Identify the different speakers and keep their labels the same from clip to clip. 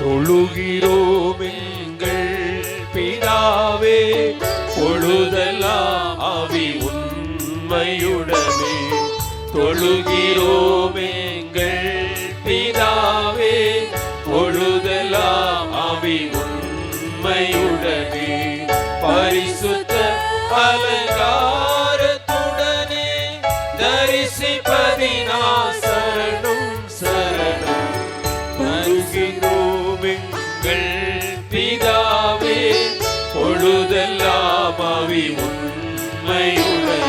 Speaker 1: தொழுகிறோம் எங்கள் பிதாவே, பொழுதெல்லாம் ஆவி உண்மையுடனே. தொழுகிறோம் எங்கள் பிதாவே, பொழுதெல்லாம் ஆவி உண்மையுடனே. பரிசுத்த அலங்காரத்துடனே தரிசிப்பதினால் சரணம் சரணம். தொழுகிறோம் எங்கள் பிதாவே, பொழுதெல்லாம் ஆவி உண்மையுடனே.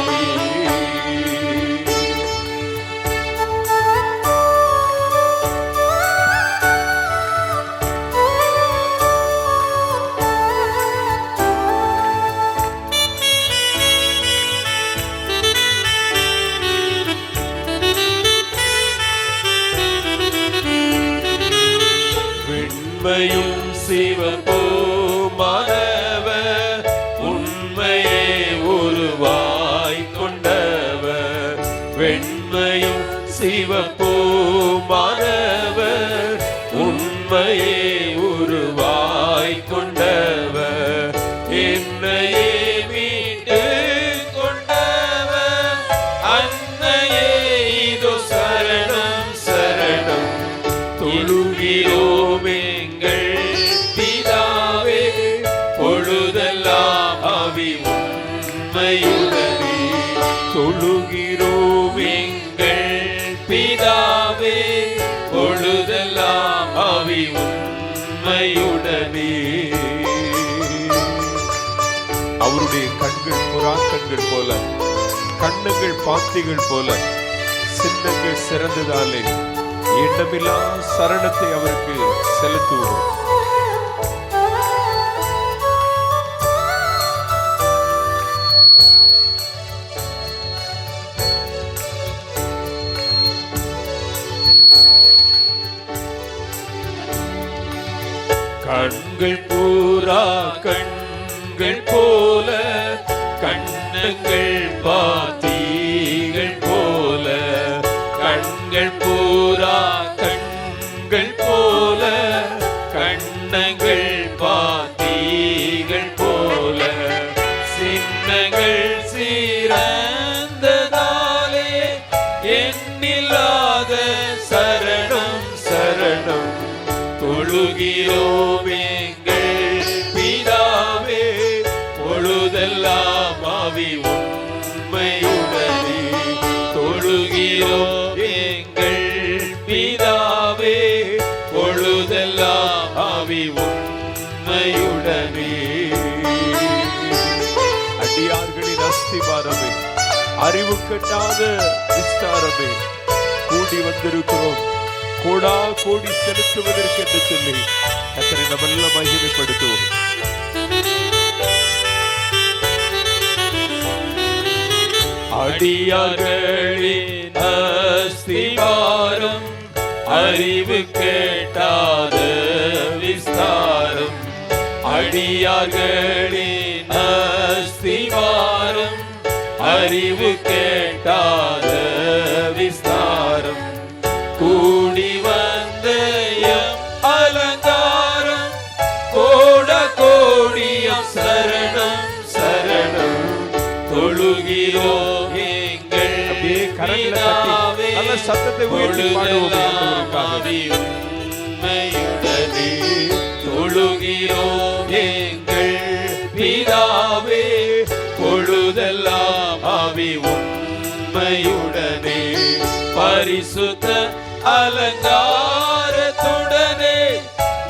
Speaker 1: உண்மையும் சிவபோமானவர், உண்மையே உருவாய் கொண்டவர். வெண்மையும் சிவபோமானவர், உண்மையே உருவாய் கொண்டவர். என்னையே மீட்டு கொண்டவர், அன்னையே இதோ சரணம் சரணம். தொழுகிறோம் எங்கள் பிதாவே, பொழுதெல்லாம் ஆவி உண்மையுடனே. தொழுகிறோம் எங்கள் பிதாவே, பொழுதெல்லாம் ஆவி உண்மையுடனே. அவருடைய கண்கள் புறாக்கண்கள் போல, கண்ணுகள் பாத்திகள் போல, சின்னங்கள் சிறந்ததாலே எண்ணமில்லா சரணத்தை அவருக்கு செலுத்துவோம். கண்கள் பூரா கண்கள் போல, கண்ணங்கள் பாத்திகள் போல. கண்கள் பூரா கண்கள் போல, கண்ணங்கள் பாத்திகள் போல. சின்னங்கள் சீரந்ததாலே எண்ணில்லாத சரணம் சரணம். தொழுகிறோம் எங்கள் பிதாவே, பொழுதெல்லாம் ஆவி உண்மையுடனே. தொழுகிறோம் எங்கள் பிதாவே, பொழுதெல்லாம் ஆவி உண்மையுடனே. அடியார்களின் அஸ்திபாரமே, அறிவு கட்டாத விஸ்தாரமே, கூடி வந்திருக்கிறோம் கோடா கோடி செலுத்துவதற்கு என்று சொல்லி கர்த்தரை நம்மெல்லாம் மகிமைப்படுத்துவோம். அடியார்களின் அஸ்திபாரம், அறிவு கேட்டாத விஸ்தாரம். அடியார்களின் அஸ்திபாரம், அறிவு கேட்டாத விஸ்தாரம். கூடி வந்த எம் அலங்காரம், கோட கோடியம் சரணம் சரணம். தொழுகிறோம் எங்கள் பிதாவே,
Speaker 2: நல்ல சத்தத்தை உயர்த்தி பாடுவோம்.
Speaker 1: உண்மையுடனே. தொழுகிறோம் எங்கள் பிதாவே, பொழுதெல்லாம் ஆவி உண்மையுடனே. பரிசுத்த அலங்காரத்துடனே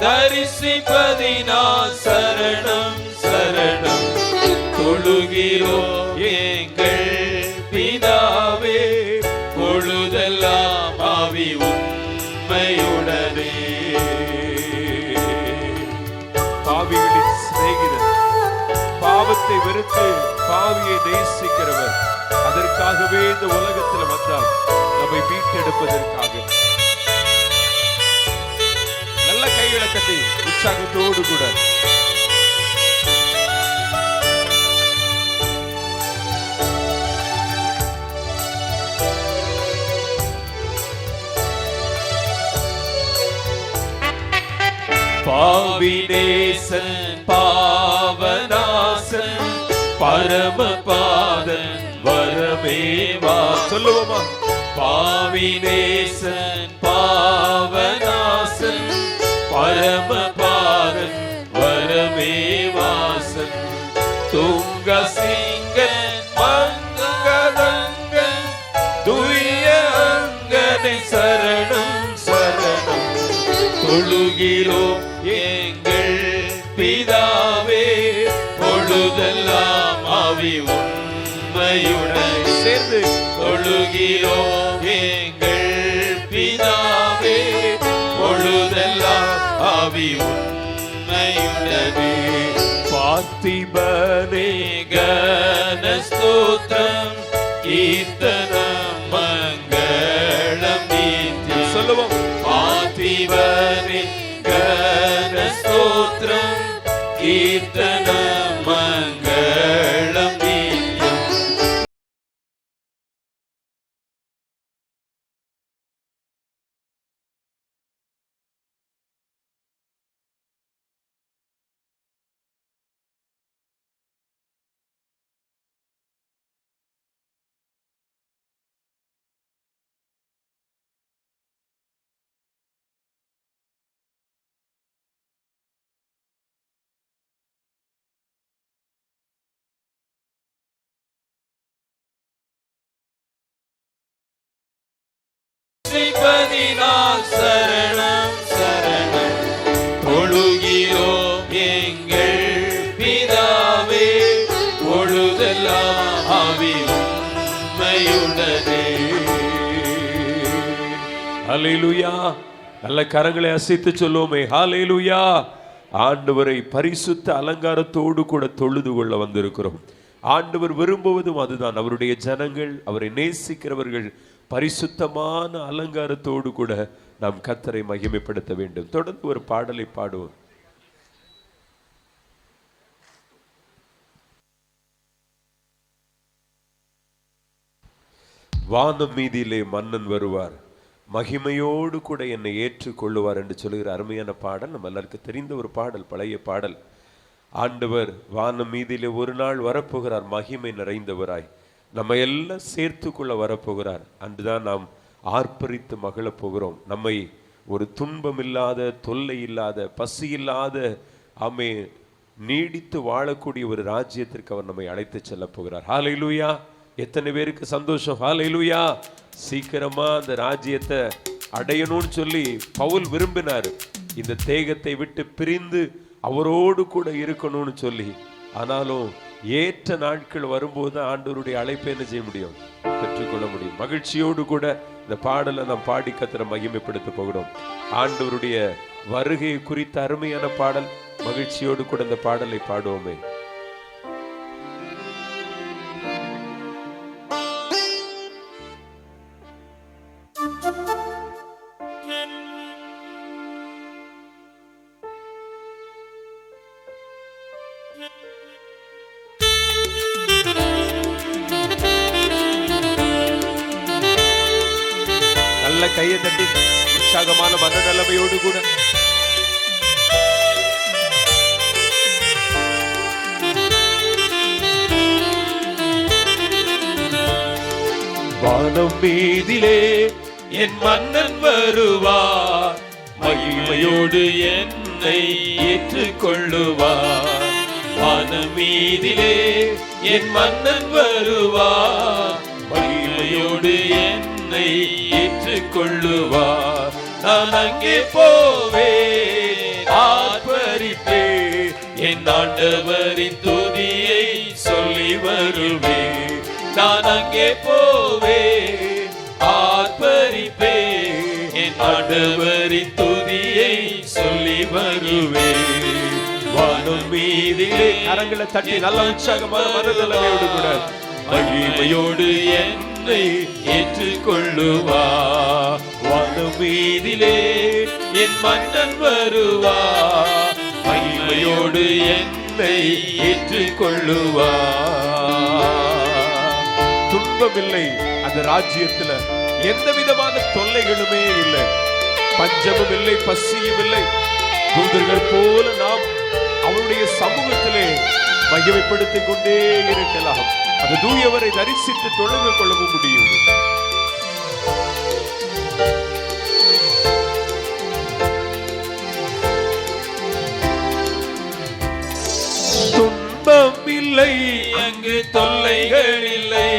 Speaker 1: தரிசிப்பதினால் சரணம் சரணம். தொழுகிறோம் எங்கள் பிதாவே, பொழுதெல்லாம் ஆவி உண்மையுடனே. பாவிகளின் சிநேகிதர், பாவத்தை வெறுத்து பாவியை நேசிக்கிறவர். அதற்காகவே இந்த உலகத்தில் வந்தார், நம்மை மீட்டெடுப்பதற்காக. நல்ல கைவிளக்கத்தை உற்சாகத்தோடு கூட பாவினேசன் பாவநாசன் பரமபாதன் வரமேவா. சொல்லுவோமா? பாவினேசன் பாவநாசன் பரமபாதன் வரமேவாசன் துங்க சிங்கன் மங்கதங்கன் துய அங்கனை சரணம் சரணம் தொழுகிறோம் எங்கள் பிதாவே பொழுதெல்லாம் ஆவி உண்மையுடன் சேர்ந்து தொழுகிறோம் எங்கள் பிதாவே பொழுதெல்லாம் ஆவி உண்மையுடனே. பார்த்திபனே கன ஸ்தோத்திரம் கீர்த்தனம் மங்களம் நித்யம். சொல்லுவோம். பார்த்திபனே கன ஸ்தோத்திரம் கீர்த்தனம் மங்களம் நித்யம். சரணம் சரணம் தொழுகிறோம் எங்கள் பிதாவே பொழுதெல்லாம் ஆவி உண்மையுடனே. ஹல்லேலூயா. நல்ல கரங்களை அசைத்து சொல்லுவோமே ஹல்லேலூயா. ஆண்டவரை பரிசுத்த அலங்காரத்தோடு கூட தொழுது கொள்ள வந்திருக்கிறோம். ஆண்டவர் விரும்புவதும் அதுதான். அவருடைய ஜனங்கள், அவரை நேசிக்கிறவர்கள் பரிசுத்தமான அலங்காரத்தோடு கூட நாம் கர்த்தரை மகிமைப்படுத்த வேண்டும். தொடர்ந்து ஒரு பாடலை பாடுவோம். வானம் மீதியிலே மன்னன் வருவார், மகிமையோடு கூட என்னை ஏற்றுக்கொள்ளுவார் என்று சொல்லுகிற அருமையான பாடல் நம்ம எல்லாருக்கும் தெரிந்த ஒரு பாடல், பழைய பாடல். ஆண்டவர் வானம் மீதியிலே ஒரு நாள் வரப்போகிறார், மகிமை நிறைந்தவராய் நம்ம எல்லாம் சேர்த்துக்குள்ள வரப்போகிறார். அன்றுதான் நாம் ஆர்ப்பரித்து மகிழப் போகிறோம். நம்மை ஒரு துன்பம் இல்லாத, தொல்லை இல்லாத, பசி இல்லாத, ஆமே நீடித்து வாழக்கூடிய ஒரு ராஜ்யத்திற்கு அவர் நம்மை அழைத்து செல்ல போகிறார். ஹல்லேலூயா. எத்தனை பேருக்கு சந்தோஷம்? ஹல்லேலூயா. சீக்கிரமா அந்த ராஜ்யத்தை அடையணும்னு சொல்லி பவுல் விரும்பினார், இந்த தேகத்தை விட்டு பிரிந்து அவரோடு கூட இருக்கணும்னு சொல்லி. ஆனாலும் ஏற்ற நாட்கள் வரும்போது ஆண்டவருடைய அழைப்பை என்ன செய்ய முடியும்? பெற்றுக்கொள்ள முடியும். மகிழ்ச்சியோடு கூட இந்த பாடலை நாம் பாடி கர்த்தரை மகிமைப்படுத்த போகிறோம். ஆண்டவருடைய வருகை குறித்த அருமையான பாடல். மகிழ்ச்சியோடு கூட இந்த பாடலை பாடுவோமே. நல்ல கையை தட்டி உற்சாகமான மனநிலைமையோடு கூட வானம் மீதிலே என் மன்னன் வருவார், மகிமையோடு என்னை ஏற்றுக்கொள்ளுவார். வானம் மீதிலே என் மன்னன் வருவார், மகிமையோடு என்னை ஏற்றுக்கொள்ளுவார். நான் அங்கே போவேன், ஆர்ப்பரிப்பேன், என் ஆண்டவரின் துதியை சொல்லி வருவேன். நான் அங்கே போவேன், ஆர்ப்பரிப்பேன், என் ஆண்டவரின் துதியை சொல்லி வருவேன். வானம் மீதிலே கரங்களை தட்டி நல்ல உற்சாகமான மனநிலைமையோடு கூட மகிமையோடு என்னை ஏற்றுக்கொள்ளுவார். வானம் மீதிலே என் மன்னன் வருவார், மகிமையோடு என்னை ஏற்றுக்கொள்ளுவார். துன்பம் இல்லை அந்த ராஜ்யத்துல, எந்த விதமான தொல்லைகளுமே இல்லை, பஞ்சமும் இல்லை, பசியும் இல்லை, தூதர்கள் போல நாம் அவருடைய சமூகத்திலே மகிமைப்படுத்திக் கொண்டே இருக்கலாம். அந்த தூயவரை தரிசித்து தொடர்பு கொள்ளவும் முடியும். துன்பம் இல்லை
Speaker 3: அங்கு தொல்லைகள் இல்லை,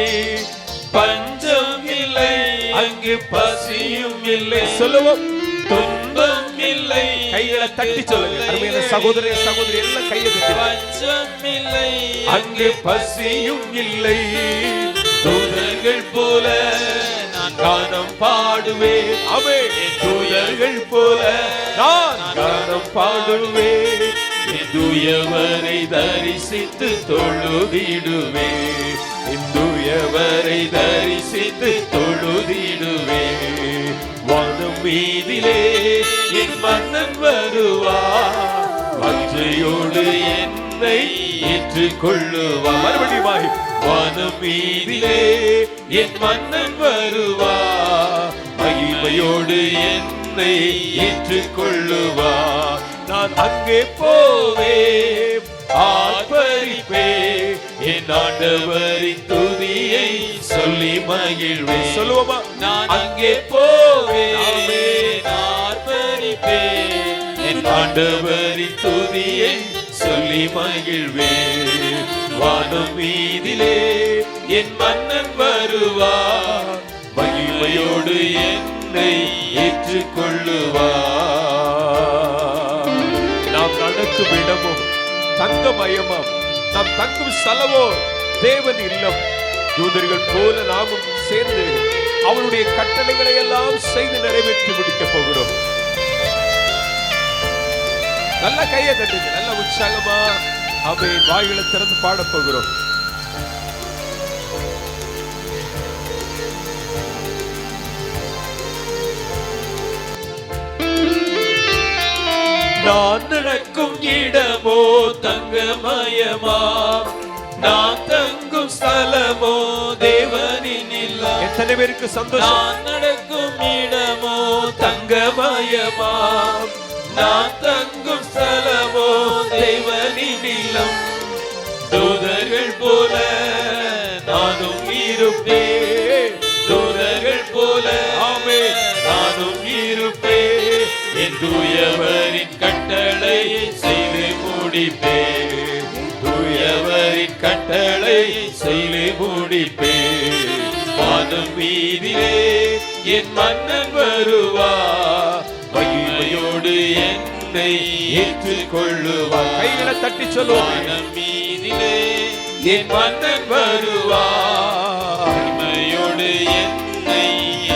Speaker 3: பஞ்சம் இல்லை அங்கு பசியும் இல்லை.
Speaker 1: சொல்லுவோம்,
Speaker 3: துன்பம் இல்லை.
Speaker 1: கைகளை தட்டி சொல்லுங்க அருமையான சகோதர சகோதரி எல்லாம் கையை தட்டி.
Speaker 3: பஞ்சம் இல்லை
Speaker 1: அங்கு பசியும் இல்லை.
Speaker 3: தூதர்கள் போல நான் கானம் பாடுவேன்.
Speaker 1: ஆமென்.
Speaker 3: தூதர்கள் போல
Speaker 1: நான் கானம் பாடுவேன்.
Speaker 3: தூயவரை தரிசித்து தொழுதிடுவே, தூயவரை தரிசித்து தொழுதிடுவே. வானம் மீதிலே என் மன்னன் வருவார், வாஞ்சையோடு என்னை ஏற்றுக்கொள்ளுவார்.
Speaker 1: மறுபடியும்
Speaker 3: வானம் மீதிலே என் மன்னன் வருவார், மகிமையோடு என்னை ஏற்றுக்கொள்ளுவார்.
Speaker 1: நான் அங்கே போவேன்,
Speaker 3: ஆர்ப்பரிப்பேன், என் ஆண்டவரின் துதியை சொல்லி மகிழ்வேன்.
Speaker 1: சொல்லுவோமா?
Speaker 3: நான் அங்கே போவேன், ஆர்ப்பரிப்பேன், என் ஆண்டவரின் துதியை சொல்லி மகிழ்வேன். வானம் மீதிலே என் மன்னன் வருவார், மகிமையோடு என்னை ஏற்றுக்கொள்ளுவார்.
Speaker 1: நாம் நடக்கும் இடமோ தங்கமயமாம், நாம் தங்கும் ஸ்தலமோ தேவன் இல்லம். தூதர்கள் போல நாமும் சேர்ந்து அவருடைய கட்டளைகளை எல்லாம் செய்து நிறைவேற்றி முடிக்க போகிறோம். நல்ல கையை தட்டுங்க, நல்ல உற்சாகமா அவை வாய்களை திறந்து பாட போகிறோம்.
Speaker 3: நான் நடக்கும் இடமோ தங்கமயமா, நான் தங்கும் ஸ்தலமோ தேவனின் இல்லம்.
Speaker 1: எத்தனை பேருக்கு சந்தோஷம்?
Speaker 3: நான் நடக்கும் இடமோ தங்கமயமா, நான் தங்கும் ஸ்தலமோ தேவனின் இல்லம். தூதர்கள் போல நானும் இருப்பேன், தூதர்கள் போல ஆமென் நானும் இருப்பேன். என் தூயவரின் கட்டளை செய்து முடிப்பேன், தூயவரின் கட்டளை செய்து முடிப்பேன். வானம் மீதிலே என் மன்னன் வருவார், மகிமையோடு என்னை ஏற்றுக்கொள்ளுவார்.
Speaker 1: கைகளை தட்டி சொல்லுவோம்.
Speaker 3: வானம் மீதிலே என் மன்னன் வருவார், மகிமையோடு என்னை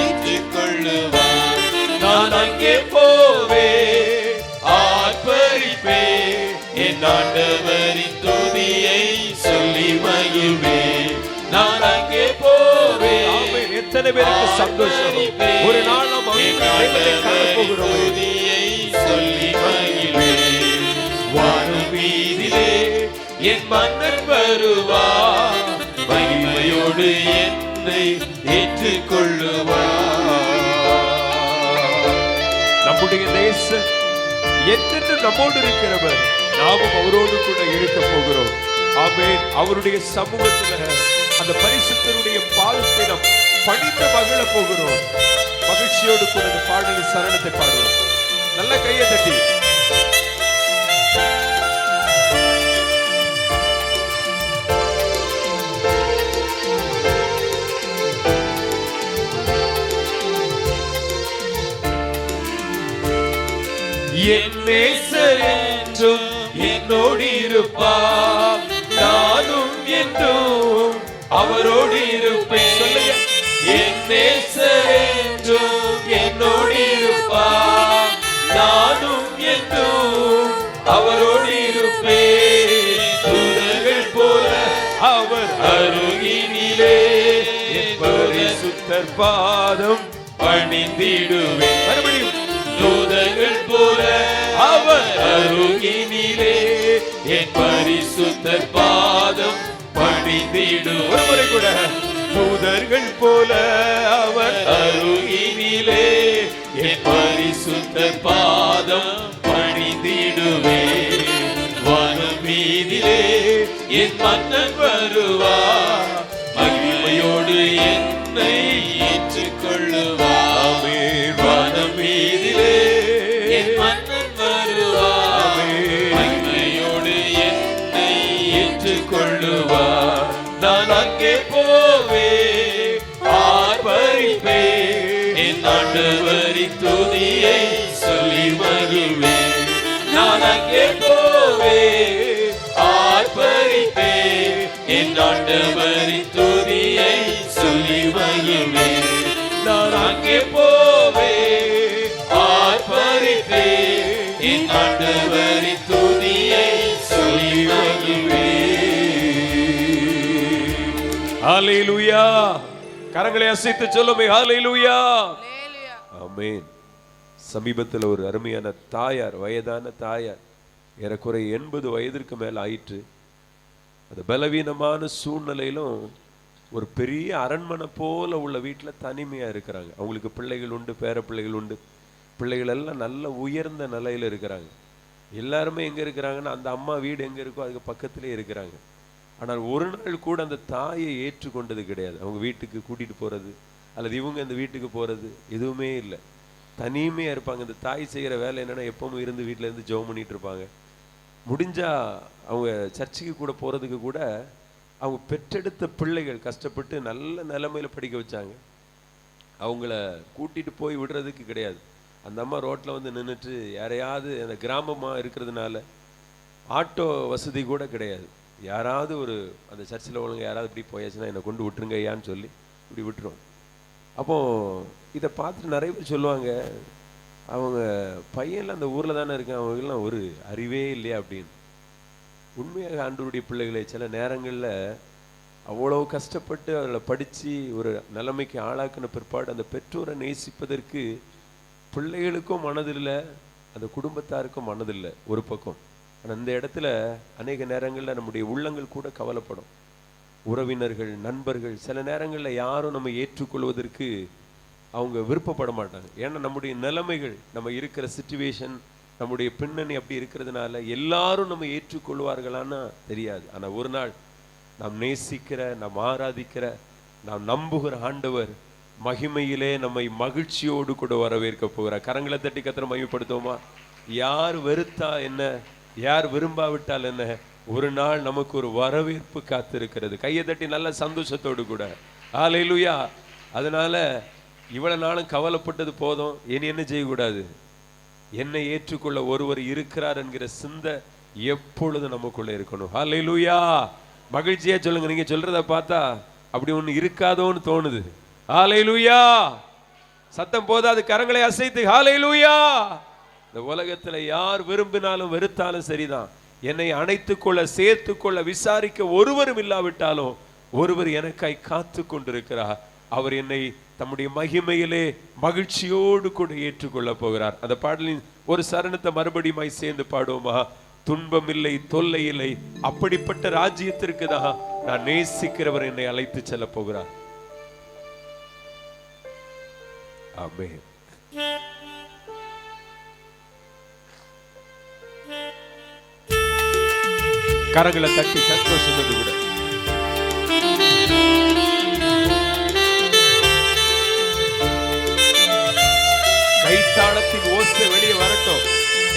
Speaker 3: ஏற்றுக்கொள்ளுவார். நான் அங்கே போவேன், ஆர்ப்பரிப்பேன், என் ஆண்டவரின் துதியை சொல்லி மகிழ்வேன். நான் அங்கே போவேன்.
Speaker 1: ஆமென். எத்தனை பேருக்கு சந்தோஷம்? ஒரு நாள் நாம் தெய்வத்தை காண போகிறோம்.
Speaker 3: துதியை சொல்லி மகிழ்வேன். வானம் மீதிலே என் மன்னன் வருவார், மகிமையோடு என்னை ஏற்றுக்கொள்ளுவார்.
Speaker 1: நம்முடைய நேசர் என்றென்று நம்மோடு இருக்கிறவர், நாமும் அவரோடு கூட இருக்க போகிறோம். ஆமென். அவருடைய சமூகத்துல அந்த பரிசுத்தருடைய பாதத்தை நாம் பணிந்து மகிழ போகிறோம். மகிழ்ச்சியோடு கூட இந்த பாடலின் சரணத்தை பாடுவோம். நல்ல கையை தட்டி.
Speaker 3: என் நேசர் என்றும் என்னோடு இருப்பார், நானும் என்றும் அவரோடு இருப்பேன். சொல்லுங்க. என் நேசர் என்றும் என்னோடு இருப்பார், நானும் என்றும் அவரோடு இருப்பேன். தூதர்கள் போல அவர் அருகினிலே என் பரிசுத்தர் பாதம் பணிந்திடுவேன். மறுபடியும். தூதர்கள் போல அவர் அருகினிலே என் பரிசுத்தர் பாதம் பணிந்திடுவேன். ஒரு முறை கூட. தூதர்கள் போல அவர் அருகினிலே என் பரிசுத்தர் பாதம் பணிந்திடுவேன். என் மன்னன் வருவார், மகிமையோடு என்னை ஏற்றுக்கொள்ளுவார். வானம் மீதிலே என் மன்னன் வருவார், மகிமையோடு என்னை ஏற்றுக்கொள்ளுவார். நான் அங்கே போவே ஆர்ப்பரிப்பே, என் ஆண்டவரின் துதியை சொல்லி வருவேன். நான் அங்கே போவே ஆர்ப்பரிப்பே, என் ஆண்டவரின் துதியை சொல்லி வருவேன். நான் அங்கே போவே ஆர்ப்பரிப்பே, என் ஆண்டவரின் துதியை சொல்லி வருவேன்.
Speaker 1: ஹல்லேலூயா. கரங்களை அசைத்து சொல்லுமே ஹல்லேலூயா. ஆமென். சமீபத்தில் ஒரு அருமையான தாயார், வயதான தாயார், ஏறக்குறை 80 வயதிற்கு மேல் ஆயிற்று. அந்த பலவீனமான சூழ்நிலையிலும் ஒரு பெரிய அரண்மனை போல உள்ள வீட்டில் தனிமையா இருக்கிறாங்க. அவங்களுக்கு பிள்ளைகள் உண்டு, பேர பிள்ளைகள் உண்டு. பிள்ளைகள் எல்லாம் நல்ல உயர்ந்த நிலையில இருக்கிறாங்க. எல்லாருமே எங்க இருக்கிறாங்கன்னா அந்த அம்மா வீடு எங்க இருக்கோ அதுக்கு பக்கத்திலே இருக்கிறாங்க. ஆனால் ஒரு நாள் கூட அந்த தாயை ஏற்றுக்கொண்டது கிடையாது. அவங்க வீட்டுக்கு கூட்டிட்டு போறது அல்லது இவங்க அந்த வீட்டுக்கு போறது எதுவுமே இல்லை. தனிமையா இருப்பாங்க. இந்த தாய் செய்கிற வேலை என்னன்னா எப்பவும் இருந்து வீட்டில இருந்து ஜெபம் பண்ணிட்டு இருப்பாங்க. முடிஞ்சா அவங்க சர்ச்சுக்கு கூட போறதுக்கு கூட அவங்க பெற்றெடுத்த பிள்ளைகள் கஷ்டப்பட்டு நல்ல நிலைமையில படிக்க வச்சாங்க. அவங்கள கூட்டிட்டு போய் விடுறதுக்கு கிடையாது. அந்த அம்மா ரோட்ல வந்து நின்றுட்டு யாரையாவது, அந்த கிராமமா இருக்கிறதுனால ஆட்டோ வசதி கூட கிடையாது. யாராவது ஒரு அந்த சர்ச்சில் ஒழுங்கு யாராவது இப்படி போயாச்சுன்னா என்னை கொண்டு விட்டுருங்க ஐயான்னு சொல்லி இப்படி விட்டுருவோம். அப்போ இதை பார்த்துட்டு நிறைய பேர் சொல்லுவாங்க, அவங்க பையன்லாம் அந்த ஊர்ல தானே இருக்கான், அவங்கெல்லாம் ஒரு அறிவே இல்லையா அப்படின்னு. உண்மையாக ஆண்டவருடைய பிள்ளைகளை சில நேரங்களில் அவ்வளோ கஷ்டப்பட்டு அதில் படித்து ஒரு நிலைமைக்கு ஆளாக்கின பிற்பாடு அந்த பெற்றோரை நேசிப்பதற்கு பிள்ளைகளுக்கும் மனதில்லை, அந்த குடும்பத்தாருக்கும் மனதில்லை ஒரு பக்கம். ஆனால் இந்த இடத்துல அநேக நேரங்களில் நம்முடைய உள்ளங்கள் கூட கவலைப்படும். உறவினர்கள், நண்பர்கள் சில நேரங்களில் யாரும் நம்ம ஏற்றுக்கொள்வதற்கு அவங்க விருப்பப்பட மாட்டாங்க. ஏன்னா நம்முடைய நிலைமைகள், நம்ம இருக்கிற சிச்சுவேஷன், நம்முடைய பின்னணி அப்படி இருக்கிறதுனால எல்லாரும் நம்ம ஏற்றுக்கொள்வார்களான்னா தெரியாது. ஆனால் ஒரு நாள் நாம் நேசிக்கிற, நாம் ஆராதிக்கிற, நாம் நம்புகிற ஆண்டவர் மகிமையிலே நம்மை மகிழ்ச்சியோடு கூட வரவேற்க போகிறார். கரங்களை தட்டி கர்த்தரை மகிமைப்படுத்துவோமா? யார் வெறுத்தா என்ன, யார் விரும்பாவிட்டால் என்ன, ஒரு நாள் நமக்கு ஒரு வரவேற்பு காத்திருக்கிறது. கையை தட்டி நல்ல சந்தோஷத்தோடு கூட ஹல்லேலூயா. அதனால இவ்வளவு நாளும் கவலைப்பட்டது போதும். இனி என்ன செய்யக்கூடாது? என்னை ஏற்றுக்கொள்ள ஒருவர் இருக்கிறார் என்கிற சிந்தை எப்பொழுது நமக்குள்ள இருக்கணும். ஹல்லேலூயா. மகிழ்ச்சியா சொல்லுங்க. நீங்க சொல்றத பார்த்தா அப்படி ஒண்ணு இருக்காதோன்னு தோணுது. ஹல்லேலூயா. சத்தம் போதாது, கரங்களை அசைத்து ஹல்லேலூயா. இந்த உலகத்துல யார் விரும்பினாலும் வெறுத்தாலும் சரிதான், என்னை அணைத்துக்கொள்ள, சேர்த்துக்கொள்ள, விசாரிக்க ஒருவரும் இல்லாவிட்டாலும் ஒருவர் எனக்காய் காத்து கொண்டிருக்கிறார். அவர் என்னை தம்முடைய மகிமையிலே மகிழ்ச்சியோடு கூட ஏற்றுக்கொள்ள போகிறார். அந்த பாடலின் ஒரு சரணத்தை மறுபடியும் சேர்ந்து பாடுவோமா? துன்பம் இல்லை, தொல்லை இல்லை, அப்படிப்பட்ட ராஜ்யத்திற்கு தான் நான் நேசிக்கிறவர் என்னை அழைத்து செல்ல போகிறார். ஆமென். கரங்களை தட்டி சந்தோஷத்தோடு கூட கைத்தாளத்தின் ஓசை வெளியே வரட்டும்.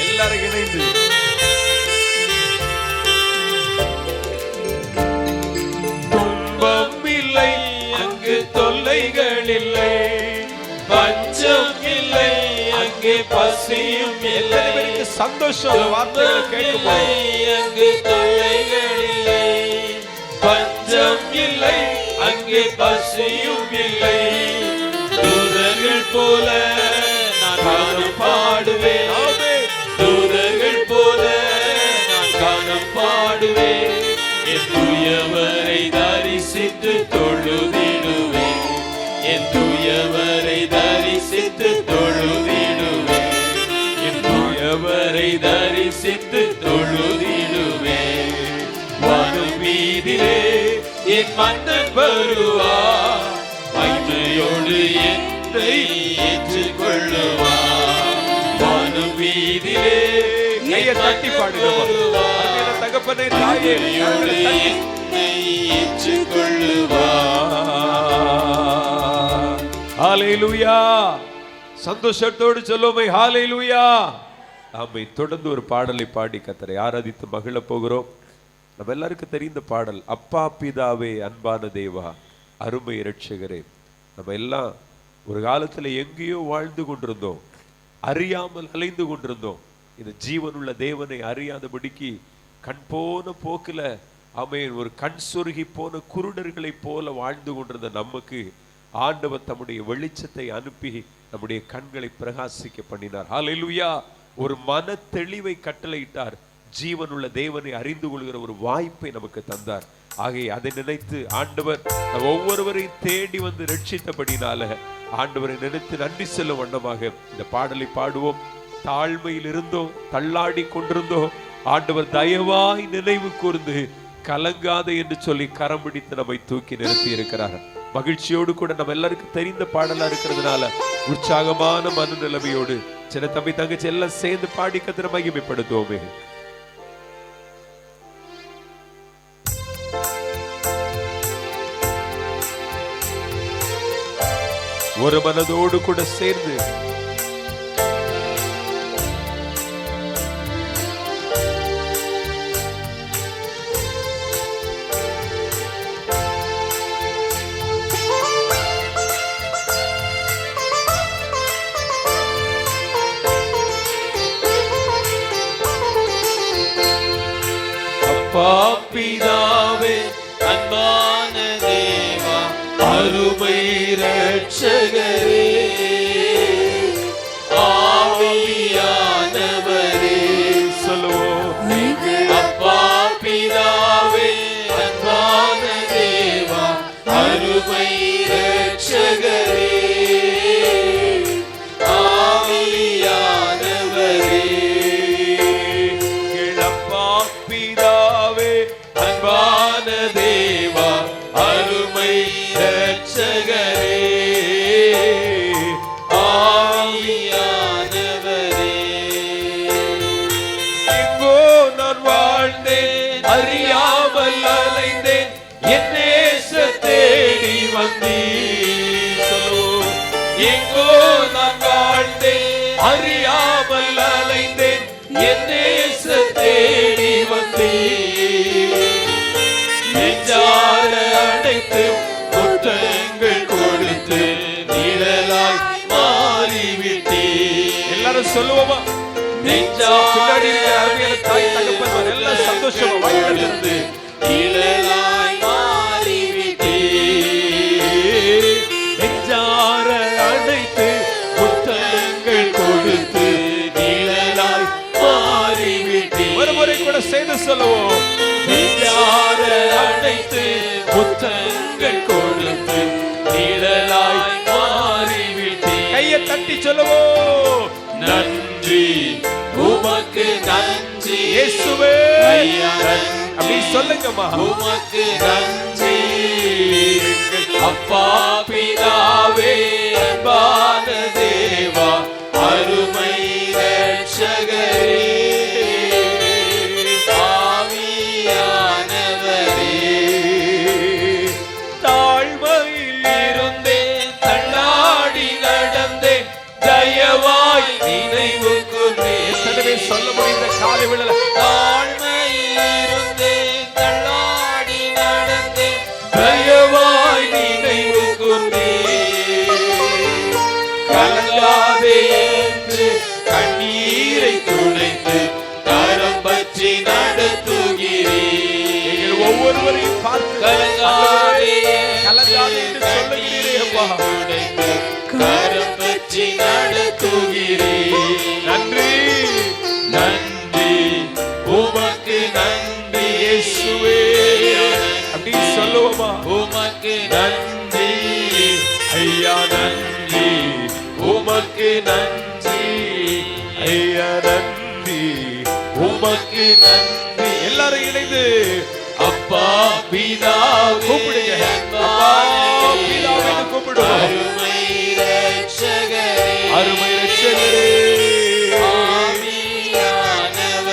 Speaker 1: எல்லாரும் இணைந்து
Speaker 3: துன்பம் இல்லை, அங்கு தொல்லைகள் இல்லை, பஞ்சம் இல்லை, அங்கே பசியும் இல்லை,
Speaker 1: சந்தோஷம் வார்த்தைகளை கேட்கும்போது
Speaker 3: அங்கு தொல்லைகள் இல்லை, பஞ்சம் இல்லை, அங்கே பசியும் இல்லை. தூதர்கள் போல நான் கானம் பாடுவேன், தூதர்கள் போல நான் கானம் பாடுவேன். என் தூயவரை தரிசித்து தொழுதிடுவேன், என் தூயவரை தரிசித்து தொழுதிடுவேன், என் தூயவரை தரிசித்து தொழுதிடுவேன். வானம் மீதிலே என் மன்னன் வருவார், மகிமையோடு என்னை ஏற்றுக்கொள்ளுவார். வானம் மீதிலே
Speaker 1: கையை தட்டி பாடுங்க. தகப்பனே தாயே
Speaker 3: என்னை ஏற்றுக்கொள்ளுவார்.
Speaker 1: ஹல்லேலூயா. சந்தோஷத்தோடு சொல்லுவோமே ஹல்லேலூயா. ஆமை. தொடர்ந்து ஒரு பாடலை பாடி கர்த்தரை ஆராதித்து மகிழ போகிறோம். நம்ம எல்லாருக்கும் தெரிந்த பாடல், அப்பா பிதாவே அன்பான தேவா அருமை இரட்சகரே. நம்ம எல்லாம் ஒரு காலத்துல எங்கேயோ வாழ்ந்து கொண்டிருந்தோம், அறியாமல் அலைந்து கொண்டிருந்தோம். இந்த ஜீவனுள்ள தேவனை அறியாதபடிக்கு கண் போன போக்குல ஆமென் ஒரு கண் சொருகி போன குருடர்களை போல வாழ்ந்து கொண்டிருந்த நமக்கு ஆண்டவர் தம்முடைய வெளிச்சத்தை அனுப்பி நம்முடைய கண்களை பிரகாசிக்க பண்ணினார். ஹல்லேலூயா. ஒரு மன தெளிவை கட்டளையிட்டார். ஜீவனுள்ள தேவனை அறிந்து கொள்கிற ஒரு வாய்ப்பை நமக்கு தந்தார். ஆகவே அதை நினைத்து ஆண்டவர் நம்ம ஒவ்வொருவரையும் தேடி வந்து ரட்சித்தபடினால ஆண்டவரை நினைத்து நன்றி செல்லும் வண்ணமாக இந்த பாடலை பாடுவோம். தாழ்மையில் இருந்தோம், தள்ளாடி கொண்டிருந்தோம், ஆண்டவர் தயவாய் நினைவு கூர்ந்து கலங்காத என்று சொல்லி கரம் பிடித்து நம்மை தூக்கி நிறுத்தி இருக்கிறார். மகிழ்ச்சியோடு கூட நம்ம எல்லாருக்கும் தெரிந்த பாடலா இருக்கிறதுனால உற்சாகமான மனநிலைமையோடு சின்ன தம்பி தங்கச்சி எல்லாம் சேர்ந்து பாடி கர்த்தரை மகிமைப்படுத்துவோமே. ஒரு மனதோடு கூட சேர்ந்து
Speaker 3: அப்பா பிதாவே அன்பான தேவா அருமை இரட்சகரே ஆவியானவரே
Speaker 1: சொல்லுவோம்.
Speaker 3: அப்பா பிதாவே அன்பான தேவா அருமை இரட்சகரே ஆவியானவரே
Speaker 1: அப்பா பிதாவே
Speaker 3: அன்பான தேவா அருமை இரட்சகரே ஆவியானவரே
Speaker 1: எங்கோ நான் வாழ்ந்தேன், அறியாமல் அலைந்தேன், என் நேச தேடி வந்தீர். சொல்லுவோம்.
Speaker 3: எங்கோ நான் வாழ்ந்தேன்
Speaker 1: அறியாமல் அலைந்தேன்,
Speaker 3: என் நேச தேடி வந்தீர். நெஞ்சார அடைத்து முத்தங்கள் கொடுத்து நிழலாய் மாறிவிட்டீர்.
Speaker 1: எல்லாரும் சொல்லுவோமா? பின்னாடி இருக்கிற அருமையான தாய் தகப்பன்மார் எல்லாம் சந்தோஷமா வாழ்ந்து
Speaker 3: நிழலாய் மாறிவிட்டீர்.
Speaker 1: நெஞ்சார அடைத்து
Speaker 3: முத்தங்கள் கொடுத்து நிழலாய் மாறிவிட்டீர்.
Speaker 1: ஒரு முறை கூட செய்து சொல்லுவோம்.
Speaker 3: நெஞ்சார அடைத்து முத்தங்கள் கொடுத்து நிழலாய் மாறிவிட்டீர்.
Speaker 1: கையை தட்டி சொல்லுவோம்.
Speaker 3: நன்றி உமக்கு நன்றி
Speaker 1: இயேசுவே.
Speaker 3: ஐயா நன்றி.
Speaker 1: அப்படி சொல்லுங்கம்மா.
Speaker 3: உமக்கு நன்றி அப்பா பிதாவே அன்பான தேவா அருமை இரட்சகரே ஆவியானவரே
Speaker 1: தாழ்மையில்
Speaker 3: இருந்தேன் தள்ளாடி நடந்தேன் தயவாய் நினைவு
Speaker 1: எத்தனை சொல்ல முடிந்த காலை விழல
Speaker 3: தாழ்மையில் இருந்தேன் தள்ளாடி நடந்தேன் தயவாய் நினைவு கலங்காதே என்று கண்ணீரை துடைத்து கரம் பற்றி நடத்துகிறேன்.
Speaker 1: ஒவ்வொருவரையும் பார்த்து
Speaker 3: கலங்காதே
Speaker 1: என்று சொல்லுகிறீரே அப்பா.
Speaker 3: துடைத்து கரம் பற்றி நடத்துகிறேன்.
Speaker 1: நன்றி
Speaker 3: நன்றி உமக்கு நன்றி
Speaker 1: இயேசுவே. அப்படி சொல்லுவோமா?
Speaker 3: உமக்கு நன்றி
Speaker 1: ஐயா நன்றி,
Speaker 3: உமக்கு நன்றி
Speaker 1: ஐயா நன்றி,
Speaker 3: உமக்கு நன்றி.
Speaker 1: எல்லாரும் இணைந்து
Speaker 3: அப்பா பிதாவே
Speaker 1: கூப்பிடுங்க. அப்பா பிதாவே கூப்பிடுவோம்.
Speaker 3: அருமை இரட்சகரே
Speaker 1: அருமை இரட்சகரே
Speaker 3: ஆவியானவரே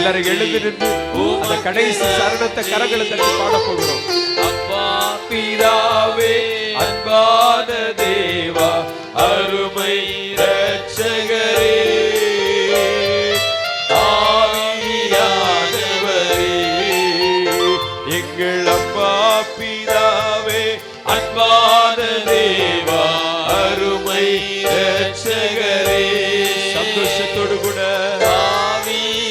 Speaker 2: எல்லாரும் எழுந்து நின்று அந்த கடைசி சரணத்தை கரங்களை தட்டி பாட போகிறோம்.
Speaker 3: அப்பா பிதாவே அன்பான தேவா அருமை இரட்சகரே ஆவியானவரே
Speaker 2: எங்கள் அப்பா பிதாவே
Speaker 3: அன்பான தேவா அருமை இரட்சகரே
Speaker 2: சந்தோஷத்தோடு கூட
Speaker 3: ஆவியானவரே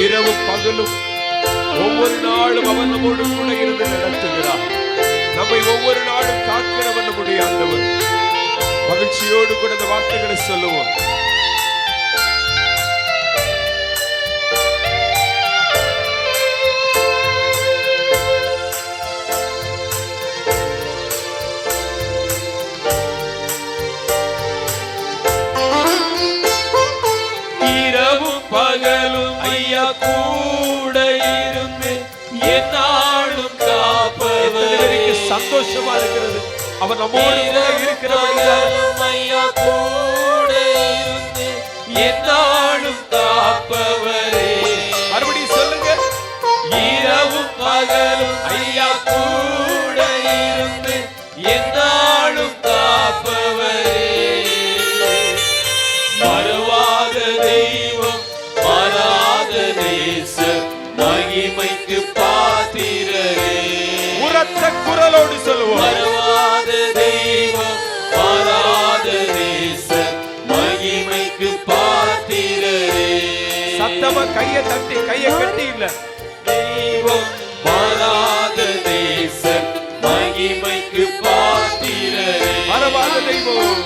Speaker 2: இரவும் பகலும் ஒவ்வொரு நாளும் அவன் நம்மோடு கூட இருந்து நடத்துகிறார். நம்மை ஒவ்வொரு நாளும் காக்கிறவன் நம்முடைய ஆண்டவர். மகிழ்ச்சியோடு கூட இந்த வார்த்தைகளை சொல்லுவோம்.
Speaker 3: இரவும் பகலும் ஐயா கூட இருந்து என்னாலும் காப்பவரே
Speaker 2: சந்தோஷமா இருக்கிறது. அவர் நம்மோடு கூட இருக்கிறவர்கள்
Speaker 3: ஐயா கூட இருந்து என்னாலும் காப்பவரே.
Speaker 2: மறுபடியும் சொல்லுங்க.
Speaker 3: இரவும் பகலும் ஐயா கூட இருந்து என்னாலும் காப்பவரே. மறவாத தெய்வம் மாறாத நேசர் மகிமைக்கு பாத்திரரே.
Speaker 2: உரத்த குரலோடு சொல்லுவோம்.
Speaker 3: மறவாத தெய்வம் மாறாத நேசர் மகிமைக்கு பாத்திரரே.
Speaker 2: சத்தமா கையை தட்டி கையை கட்டி இல்ல.
Speaker 3: தெய்வம் மாறாத நேசர் மகிமைக்கு பாத்திரரே.
Speaker 2: மறவாத தெய்வம்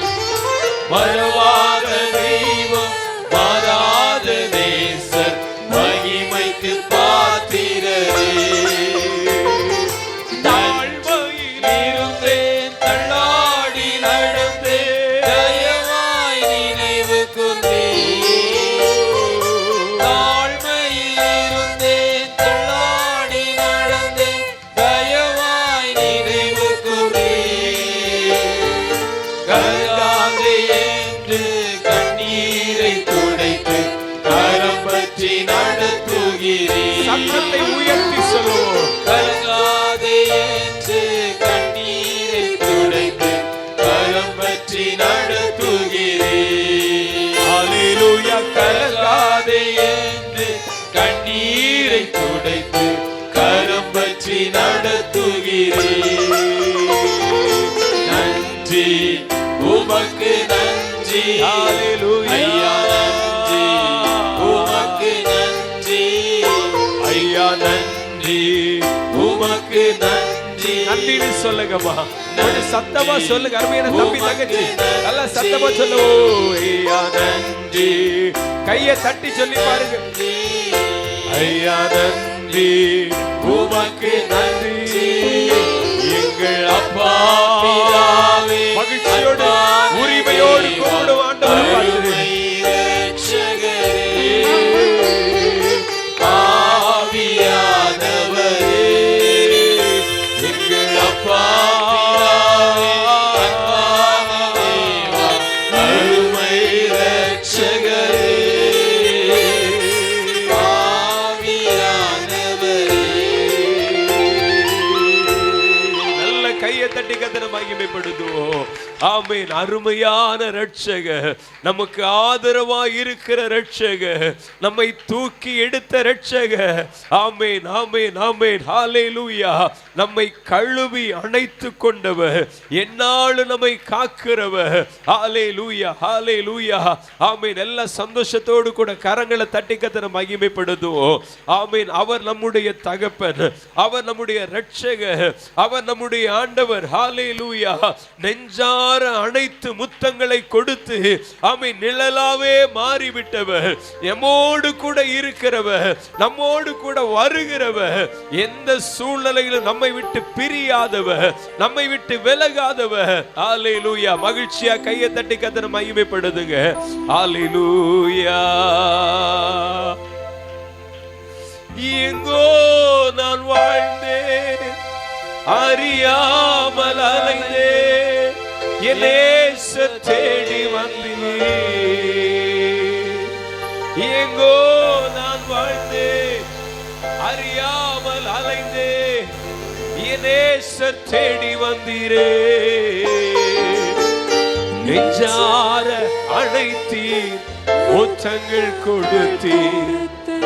Speaker 3: மறவாத தெய்வம் மாறாத நேசர் மகிமைக்கு பாத்திரரே. தாழ்மையில் இருந்தேன் தள்ளாடி நடந்தேன் தயவாய் நினைவு கொண்டேன். தாழ்மையில் இருந்தேன் தள்ளாடி நடந்தேன் தயவாய் நினைவு கொண்டேன். கலங்காதே என்று கண்ணீரை துடைத்து கரம் பற்றி நடத்துகிறேன்.
Speaker 2: சத்தத்தை உயர்த்தி சொல்லுவோம்.
Speaker 3: கலங்காதே என்று கண்ணீரை துடைத்து கரம் பற்றி நடத்துகிறேன்.
Speaker 2: ஹல்லேலூயா.
Speaker 3: கலங்காதே என்று கண்ணீரை துடைத்து கரம் பற்றி நடத்துகிறேன். நன்றி உமக்கு நன்றி
Speaker 2: ஹல்லேலூயா.
Speaker 3: ஐயா நன்றி உமக்கு நன்றி ஐயா நன்றி உமக்கு நன்றி.
Speaker 2: நன்றின்னு சொல்லுங்கம்மா. கொஞ்சம் சத்தமா சொல்லுங்க. அருமையான தம்பி தங்கச்சி நல்லா சத்தமா சொல்லுவோம். ஐயா நன்றி. கையை தட்டி சொல்லி பாருங்க.
Speaker 3: ஐயா நன்றி உமக்கு நன்றி. எங்கள் அப்பா பிதாவே
Speaker 2: மகிழ்ச்சியோடு உரிமையோடு கூப்பிடும் ஆண்டவரை பார்த்து
Speaker 3: இரட்சகரே ஆவியானவரே. எங்கள் அப்பா பிதாவே அருமை இரட்சகரே ஆவியானவரே.
Speaker 2: நல்ல கையை தட்டி கர்த்தரை மகிமைப்படுத்துவோம். ஆமென். அருமையான இரட்சகர், நமக்கு ஆதரவாய் இருக்கிற இரட்சகர், நம்மை தூக்கி எடுத்த இரட்சகர். ஆமென் ஆமென் ஆமென். ஹல்லேலூயா. நம்மை கழுவி அணைத்து கொண்டவர், என்னாலும் நம்மை காக்கிறவர். ஹல்லேலூயா ஹல்லேலூயா. ஆமென். எல்லா சந்தோஷத்தோடு கூட கரங்களை தட்டி கர்த்தரை மகிமைப்படுத்துவோம். ஆமென். அவர் நம்முடைய தகப்பன், அவர் நம்முடைய இரட்சகர், அவர் நம்முடைய ஆண்டவர். ஹல்லேலூயா. நெஞ்சார அனைத்து முத்தங்களை கொடுத்து ஆமென் நிழலாவே மாறிவிட்டவர், எம்மோடு கூட இருக்கிறவர், நம்மோடு கூட வருகிறவர், எந்த சூழ்நிலையிலும் நம்மை விட்டு பிரியாதவர், நம்மை விட்டு விலகாதவர். ஹல்லேலூயா. மகிழ்ச்சியா கையை தட்டி கர்த்தரை மகிமைப்படுத்துங்க. ஹல்லேலூயா. எங்கோ நான் வாழ்ந்தேன், அறியாமல் அலைந்தேன், என் நேசர் தேடி வந்தீர். எங்கோ நான் வாழ்ந்தேன், அறியாமல் அலைந்தேன், என் நேசர் தேடி வந்தீரே. நெஞ்சார அழைத்தீர், முத்தங்கள் கொடுத்தீர்,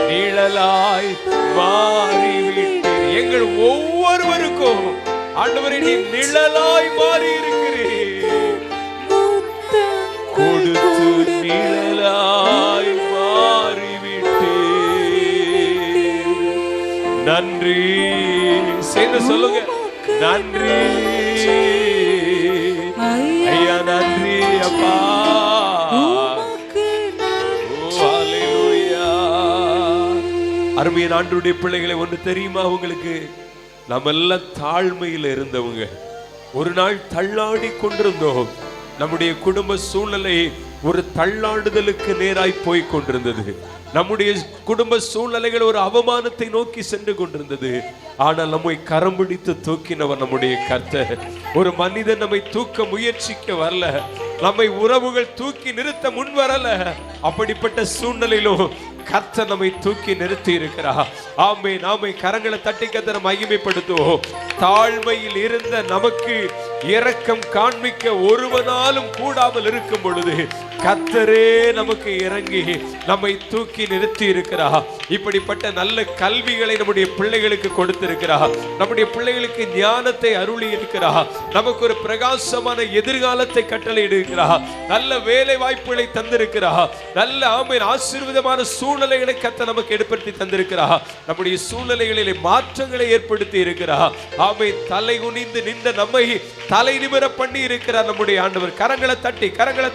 Speaker 2: நிழலாய் மாறிவிட்டீர். எங்கள் ஒவ்வொருவருக்கும் ஆண்டவரே நீ நிழலாய் மாறி இருக்கிறீர். கொடுத்து நிழலாய் மாறிவிட்டீர். நன்றி சேர்ந்து சொல்லுங்க, நன்றி ஐயா, நன்றி அப்பா. அருமையான ஆண்டவருடைய பிள்ளைகளை, ஒன்று தெரியுமா உங்களுக்கு? நம்ம எல்லாம் தாழ்மையில் இருந்தவங்க. ஒரு நாள் தள்ளாடி கொண்டிருந்தோம். நம்முடைய குடும்ப சூழ்நிலை ஒரு தள்ளாடுதலுக்கு நேராய் போய் கொண்டிருந்தது. நம்முடைய குடும்ப சூழ்நிலைகள் ஒரு அவமானத்தை நோக்கி சென்று கொண்டிருந்தது. ஆனால் நம்மை கரம் பிடித்து தூக்கினவர் நம்முடைய கர்த்தர். ஒரு மனிதன் நம்மை தூக்க முயற்சிக்க வரல, நம்மை உறவுகள் தூக்கி நிறுத்த முன் வரல. அப்படிப்பட்ட சூழ்நிலையிலும் கர்த்தர் நம்மை தூக்கி நிறுத்தி இருக்கிறார். ஆமென், ஆமென். கரங்களை தட்டி கர்த்தரை மகிமைப்படுத்துவோம். தாழ்மையில் இருந்த நமக்கு இரக்கம் காண்பிக்க ஒருவனாலும் கூடாமல் இருக்கும் பொழுது கர்த்தரே நமக்கு இறங்கி நம்மை தூக்கி நிறுத்தி இருக்கிறார். இப்படிப்பட்ட நல்ல கல்விகளை நம்முடைய பிள்ளைகளுக்கு கொடுத்திருக்கிறார். நம்முடைய பிள்ளைகளுக்கு ஞானத்தை அருளி இருக்கிறார். நமக்கு ஒரு பிரகாசமான எதிர்காலத்தை கட்டளை இருக்கிறார். நல்ல வேலை வாய்ப்புகளை தந்திருக்கிறார். நல்ல ஆமென் ஆசீர்வாதமான சூழ்நிலைகளை கர்த்தர் நமக்கு ஏற்படுத்தி தந்திருக்கிறார். நம்முடைய சூழ்நிலைகளிலே மாற்றங்களை ஏற்படுத்தி இருக்கிறார். ஆமென். தலை குனிந்து நின்ற நம்மை தலை நிமிர பண்ணி இருக்கிறார் நம்முடைய ஆண்டவர். கரங்களை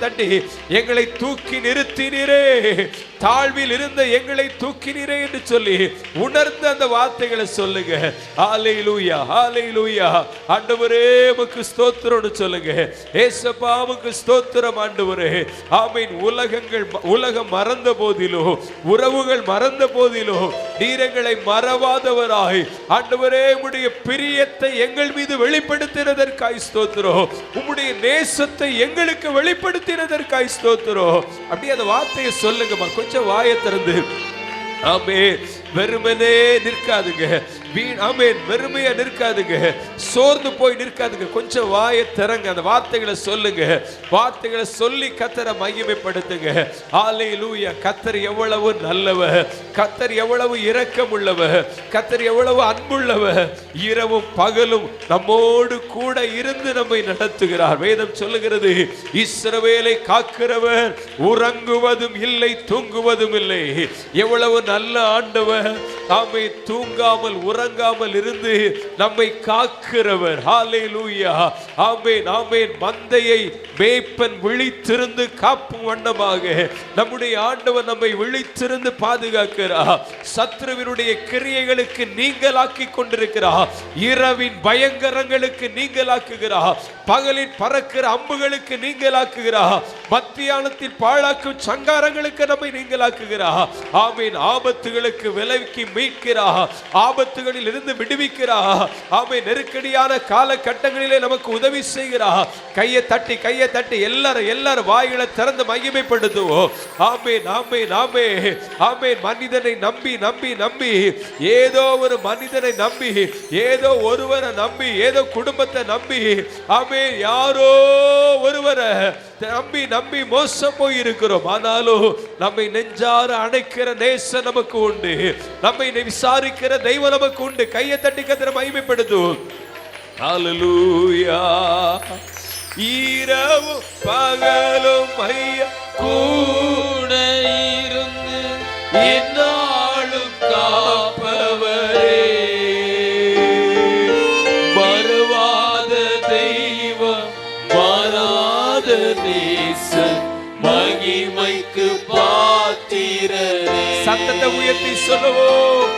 Speaker 2: தட்டி எங்களை தூக்கி நிறுத்தினீரே, தாழ்வில் இருந்த எங்களை தூக்கினீரே என்று சொல்லி உணர்ந்த அந்த வார்த்தைகளை சொல்லுங்க. ஹல்லேலூயா, ஹல்லேலூயா. ஆண்டவரே உமக்கு ஸ்தோத்திரம்னு சொல்லுங்க. ஏசப்பா உமக்கு ஸ்தோத்திரம் ஆண்டவரே. ஆமென். உலகம் மறந்த போதிலும், உறவுகள் மறந்த போதிலும் நீர் எங்களை மறவாதவராய் ஆண்டவரே உம்முடைய பிரியத்தை எங்கள் மீது வெளிப்படுத்தினதற்காய் ஸ்தோத்திரம். உம்முடைய நேசத்தை எங்களுக்கு வெளிப்படுத்தினதற்காய் ஸ்தோத்திரம். அப்படியே அந்த வார்த்தையை சொல்லுங்கம்மா, கொஞ்சம் வாயை திறந்து. ஆமென். வெறுமனே நிற்காதுங்க. ஆமென். வெறுமையா நிற்காதுங்க. சோர்ந்து போய் நிற்காதுங்க. கொஞ்சம் வாயை திறங்க. அந்த வார்த்தைகளை சொல்லுங்க. வார்த்தைகளை சொல்லி கர்த்தரை மகிமைப்படுத்துங்க. ஹல்லேலூயா. கர்த்தர் எவ்வளவு நல்லவர், கர்த்தர் எவ்வளவு இரக்கமுள்ளவர், கர்த்தர் எவ்வளவு அன்புள்ளவர். இரவும் பகலும் நம்மோடு கூட இருந்து நம்மை நடத்துகிறார். வேதம் சொல்லுகிறது, இஸ்ரவேலை காக்கிறவர் உறங்குவதும் இல்லை, தூங்குவதும் இல்லை. எவ்வளவு நல்ல ஆண்டவர். ஆமென். தூங்காமல் உறங்காமல் இருந்து நம்மை காக்கிறவர். ஹல்லேலூயா. ஆமென், ஆமென். மந்தையை மேய்ப்பன் விழித்திருந்து காப்பும் வண்ணமாக நம்முடைய ஆண்டவர் நம்மை விழித்திருந்து பாதுகாக்கிறார். சத்ருவினுடைய கிரியைகளுக்கு நீங்களாக்கி கொண்டிருக்கிறார். இரவின் பயங்கரங்களுக்கு நீங்களாக்குகிறார். பகலில் பறக்கிற அம்புகளுக்கு நீங்களாக்குகிறார். மத்தியானத்தில் பாழாக்கும் சங்காரங்களுக்கு நம்மை நீங்களாக்குகிறார். ஆமென். ஆபத்துகளுக்கு விலக்கி மீட்கிறார். ஆபத்துகளில் இருந்து விடுவிக்கிறார். ஆமென். நெருக்கடியான காலகட்டங்களிலே நமக்கு உதவி செய்கிறார். கையை தட்டி எல்லாரும் வாய்களை திறந்து மகிமைப்படுத்துவோம். ஆமென், ஆமென், ஆமென், ஆமென். மனிதனை நம்பி ஏதோ ஒரு மனிதனை நம்பி, ஏதோ ஒருவரை நம்பி, ஏதோ குடும்பத்தை நம்பி, ஆமென், யாரோ ஒருவரை நம்பி மோசம் போய் இருக்கிறோம். ஆனாலும் நம்மை நெஞ்சார அணைக்கிற நேச நமக்கு உண்டு. நம்மை விசாரிக்கிற தெய்வம் நமக்கு உண்டு. கையை தட்டி கர்த்தரை மகிமைப்படுத்துவோம். ஹல்லேலூயா. இரவு பகலும் ஐயா கூட இருந்து என்னாலும் காப்பவரே, மறவாத தெய்வம், மாறாத நேசன், மகிமைக்கு பாத்திரரே. சத்தத்தை உயர்த்தி சொல்லுவோம்.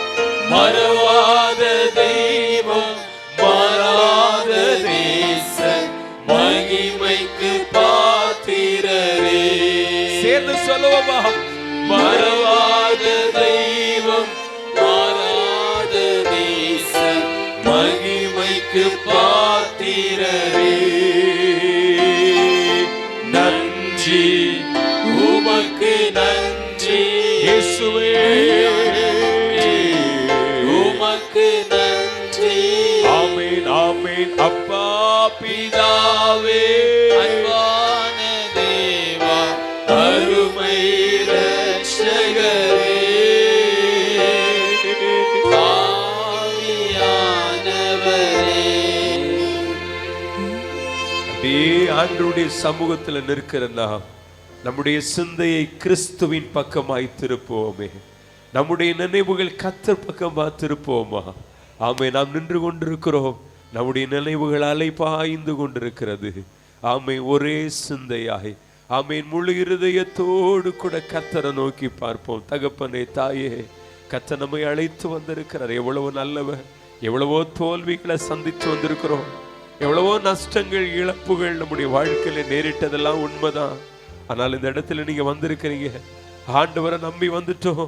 Speaker 2: மறவாத தெய்வம், மாறாத நேசன், மகிமைக்கு பாத்திரரே. சேர்ந்து சொல்லுவோமா? மறவாத தெய்வம், மாறாத நேசன், மகிமைக்கு பாத்திரரே. நன்றி உமக்கு நன்றி
Speaker 3: உமக்கு நன்றி.
Speaker 2: ஆமென் ஆமென். அப்பா
Speaker 3: பிதாவே, அன்பான தேவா, அருமை இரட்சகரே,
Speaker 2: ஆண்டவருடைய சமூகத்தில் நிற்கிற நாம் நம்முடைய சிந்தையை கிறிஸ்துவின் பக்கமாய் திருப்போமே. நம்முடைய நினைவுகள் கர்த்தர் பக்கமா திருப்போமா. ஆமே, நாம் நின்று கொண்டிருக்கிறோம். நம்முடைய நினைவுகள் அலைபாய்ந்து கொண்டிருக்கிறது. ஆமே, ஒரே சிந்தையாய் ஆமேன் முழு இருதயத்தோடு கூட கர்த்தரை நோக்கி பார்ப்போம். தகப்பனே, தாயே, கர்த்தர் நம்மை அழைத்து வந்திருக்கிறார். எவ்வளவு நல்லவர். எவ்வளவோ தோல்விகளை சந்தித்து வந்திருக்கிறோம். எவ்வளவோ நஷ்டங்கள், இழப்புகள் நம்முடைய வாழ்க்கையில நேரிட்டதெல்லாம் உண்மைதான். ஆனால் இந்த இடத்துல நீங்க வந்திருக்கிறீங்க. ஆண்டவரை நம்பி வந்துட்டோம்.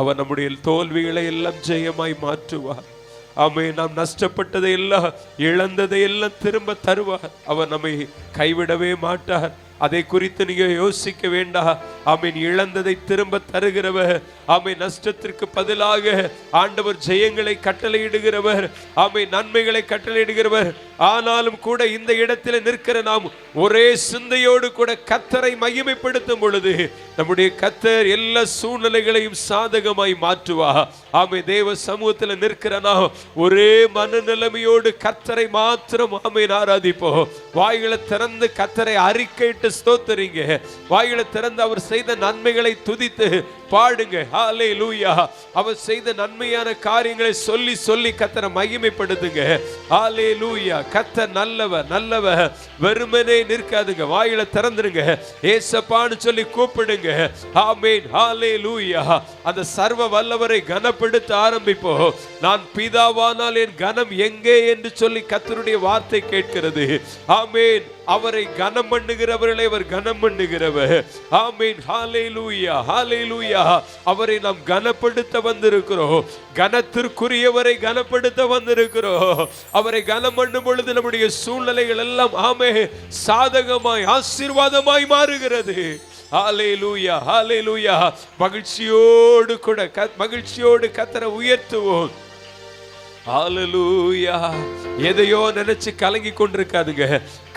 Speaker 2: அவர் நம்முடைய தோல்விகளை எல்லாம் ஜெயமாய் மாற்றுவார். ஆமே, நாம் நஷ்டப்பட்டதை எல்லாம், இழந்ததை எல்லாம் திரும்ப தருவார். அவர் நம்மை கைவிடவே மாட்டார். அதை குறித்து நீங்க யோசிக்க வேண்டாம். ஆமீன், இழந்ததை திரும்ப தருகிறவர். ஆமீன், நஷ்டத்திற்கு பதிலாக ஆண்டவர் ஜெயங்களை கட்டளையிடுகிறவர். ஆமீன், நன்மைகளை கட்டளையிடுகிறவர். ஆனாலும் கூட இந்த இடத்துல நிற்கிற நாம் ஒரே சிந்தையோடு கூட கர்த்தரை மகிமைப்படுத்தும் பொழுது நம்முடைய கர்த்தர் எல்லா சூழ்நிலைகளையும் சாதகமாய் மாற்றுவார். ஆமே, தேவ சமூகத்தில் நிற்கிற நாம் ஒரே மனநிலைமையோடு கர்த்தரை மாத்திரம் ஆமீன் ஆராதிப்போம். வாய்களை திறந்து கர்த்தரை அறிக்கையிட்டு ஸ்தோத்திரிங்க. வாய்களை திறந்து அவர் செய்த நன்மைகளை துதித்து பாடுங்க. ஹல்லேலூயா. அவர் செய்த நன்மையான காரியங்களை சொல்லி சொல்லி கர்த்தரை மகிமைப்படுத்துங்க. ஹல்லேலூயா. கர்த்தர் நல்லவர், நல்லவர். வெறுமனே நிற்காதுங்க. வாயில திறந்துருங்க. ஏசப்பான்னு சொல்லி கூப்பிடுங்க. ஆமென். ஹல்லேலூயா. அந்த சர்வ வல்லவரை கனப்படுத்த ஆரம்பிப்போம். நான் பிதாவானால் என் கனம் எங்கே என்று சொல்லி கர்த்தருடைய வார்த்தை கேட்கிறது. ஆமென். அவரை கனம் பண்ணுகிறவர்களை அவர் கனம் பண்ணுகிறவர். ஆமென். ஹல்லேலூயா, ஹல்லேலூயா. அவரை நாம் கனப்படுத்த வந்திருக்கிறோம். கனத்திற்குரியவரை கனப்படுத்த வந்திருக்கிறோம். அவரை கனம் பண்ணும் பொழுது நம்முடைய சூழ்நிலைகள் எல்லாம் ஆமே சாதகமாய் ஆசீர்வாதமாய் மாறுகிறது. ஹல்லேலூயா, ஹல்லேலூயா. மகிழ்ச்சியோடு கர்த்தரை உயர்த்துவோம். ஹல்லேலூயா. எதையோ நினைச்சு கலங்கி கொண்டிருக்காதுங்க.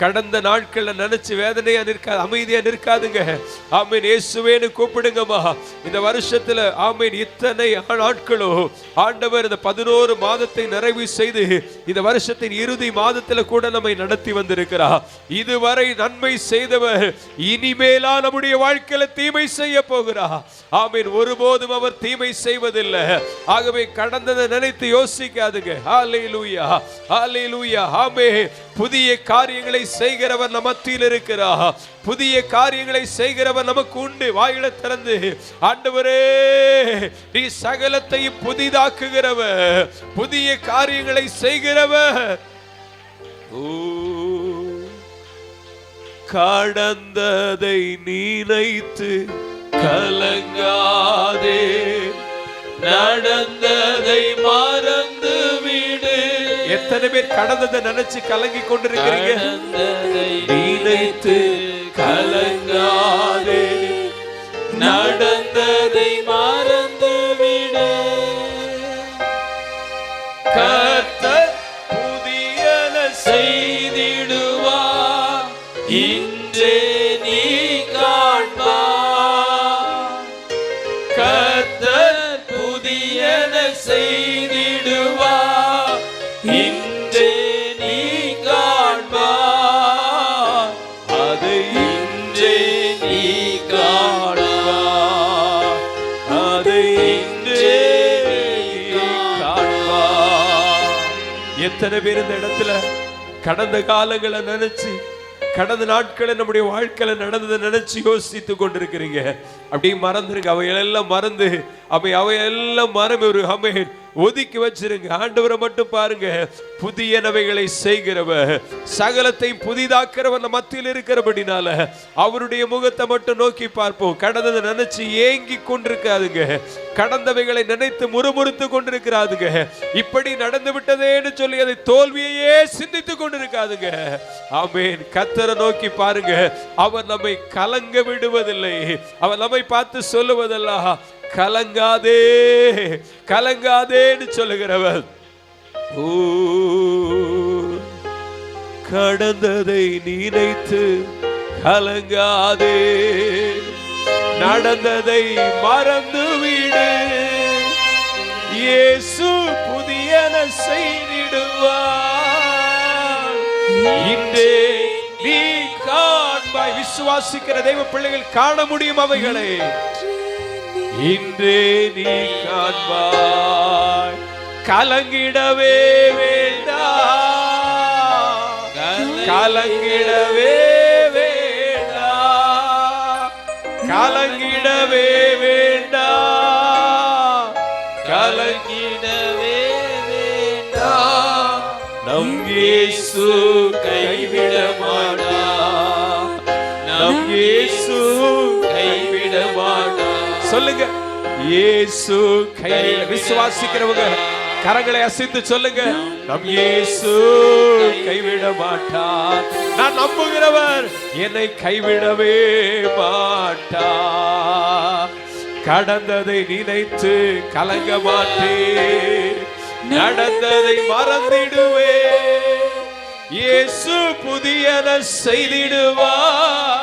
Speaker 2: கடந்த நாட்கள்ல நினைச்சு வேதனையா நிற்காது, அமைதியா நிற்காதுங்க. ஆமீன். இயேசுவேன்னு கூப்பிடுங்கம்மா. இந்த வருஷத்துல ஆமீன் இத்தனை நாட்களோ ஆண்டவர் இந்த 11 மாதத்தை நிறைவு செய்து இந்த வருஷத்தின் இறுதி மாதத்துல கூட நம்மை நடத்தி வந்திருக்கிறார். இதுவரை நன்மை செய்தவர் இனிமேலா நம்முடைய வாழ்க்கையில தீமை செய்ய போகிறார். ஆமீன். ஒருபோதும் அவர் தீமை செய்வதில்லை. ஆகவே கடந்ததை நினைத்து யோசிக்காதுங்க. ஹல்லேலூயா, ஹல்லேலூயா. ஆமென். புதிய காரியங்களை செய்கிறவர் நம் மத்தியில் இருக்கிறார். புதிய காரியங்களை செய்கிறவர் நமக்கு உண்டு. வாயிலை திறந்து ஆண்டவரே, நீ சகலத்தையும் புதிதாக்குகிறவர், புதிய காரியங்களை செய்கிறவர். கடந்ததை நினைத்து கலங்காதே, நடந்ததை மறந்து விடு. எத்தனை பேர் கடந்ததை நினைச்சு கலங்கி கொண்டிருக்கிறீங்க? நினைத்து கலங்காதே,
Speaker 3: நடந்ததை மறந்து விடு.
Speaker 2: கர்த்தர் புதியன
Speaker 3: செய்திடுவார், இன்றே நீ காண்பார். கர்த்தர் புதியன செய்திடுவார், இன்றே நீ காண்பார்.
Speaker 2: அதை
Speaker 3: இன்றே நீ காண்பார்,
Speaker 2: அதை
Speaker 3: இன்றே நீ காண்பார்.
Speaker 2: எத்தனை பேர் இந்த இடத்துல கடந்த காலங்களை நினைச்சு, கடந்த நாட்களை நம்முடைய வாழ்க்கையில நடந்ததை நினைச்சு யோசித்து கொண்டிருக்கிறீங்க? அப்படி மறந்துருங்க. அவையெல்லாம் மறந்து அவையெல்லாம் மறந்து ஒரு ஆமென் ஒதுக்கி வச்சிருங்க. ஆண்டவரை மட்டும் பாருங்க. புதியனவைகளை செய்கிறவர், சகலத்தை புதிதாக்குறவர் நம்ம மத்தியில் இருக்கிறபடினால அவருடைய முகத்தை மட்டும் நோக்கி பார்ப்போம். கடந்ததை நினைச்சு ஏங்கி கொண்டிருக்காதுங்க. கடந்தவைகளை நினைத்து முறுமுறுத்து கொண்டிருக்கிறாதுங்க. இப்படி நடந்து விட்டதேன்னு சொல்லி அதை தோல்வியையே சிந்தித்து கொண்டிருக்காதுங்க. ஆமென். கர்த்தரை நோக்கி பாருங்க. அவர் நம்மை கலங்க விடுவதில்லை. அவர் நம்மை பார்த்து சொல்லுவதெல்லாம், கலங்காதே கலங்காதேன்னு சொல்லுகிறவர். கடந்ததை நினைத்து கலங்காதே, நடந்ததை மறந்துவிடு. இயேசு புதியன செய்திடுவார். இன்றே நீ காண்பாய். விசுவாசிக்கிற தெய்வ பிள்ளைகள் காண முடியும் அவைகளை. இன்றே நீ காண்பாய். கலங்கிடவே வேண்டாம், கலங்கிடவே வேண்டாம், கலங்கிடவே வேண்டாம், கலங்கிடவே வேண்டாம். நம் இயேசு கைவிட மாட்டார், நம் இயேசு கைவிட மாட்டார். சொல்லுங்க, இயேசு கைவிட. விசுவாசிக்கிறவங்க கரங்களை அசைத்து சொல்லுங்க, நம் இயேசு கைவிட மாட்டார். நான் நம்புகிறவர் என்னை கைவிடவே மாட்டார். கடந்ததை நினைத்து கலங்க மாட்டேன், நடந்ததை மறந்திடுவே. இயேசு புதியன செய்திடுவார்.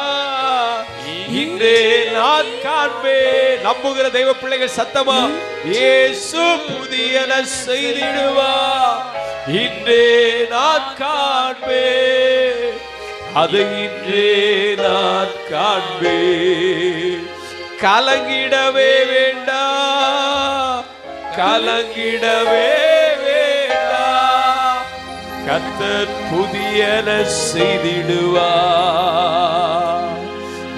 Speaker 2: இன்றே நான் காண்பேன். நம்புகிற தெய்வ பிள்ளைகள் சத்தமா, இயேசு புதியன செய்திடுவார். இன்றே நான் காண்பேன், அதை இன்றே நான் காண்பேன். கலங்கிடவே வேண்டாம், கலங்கிடவே வேண்டாம். கர்த்தர் புதியன செய்திடுவார்.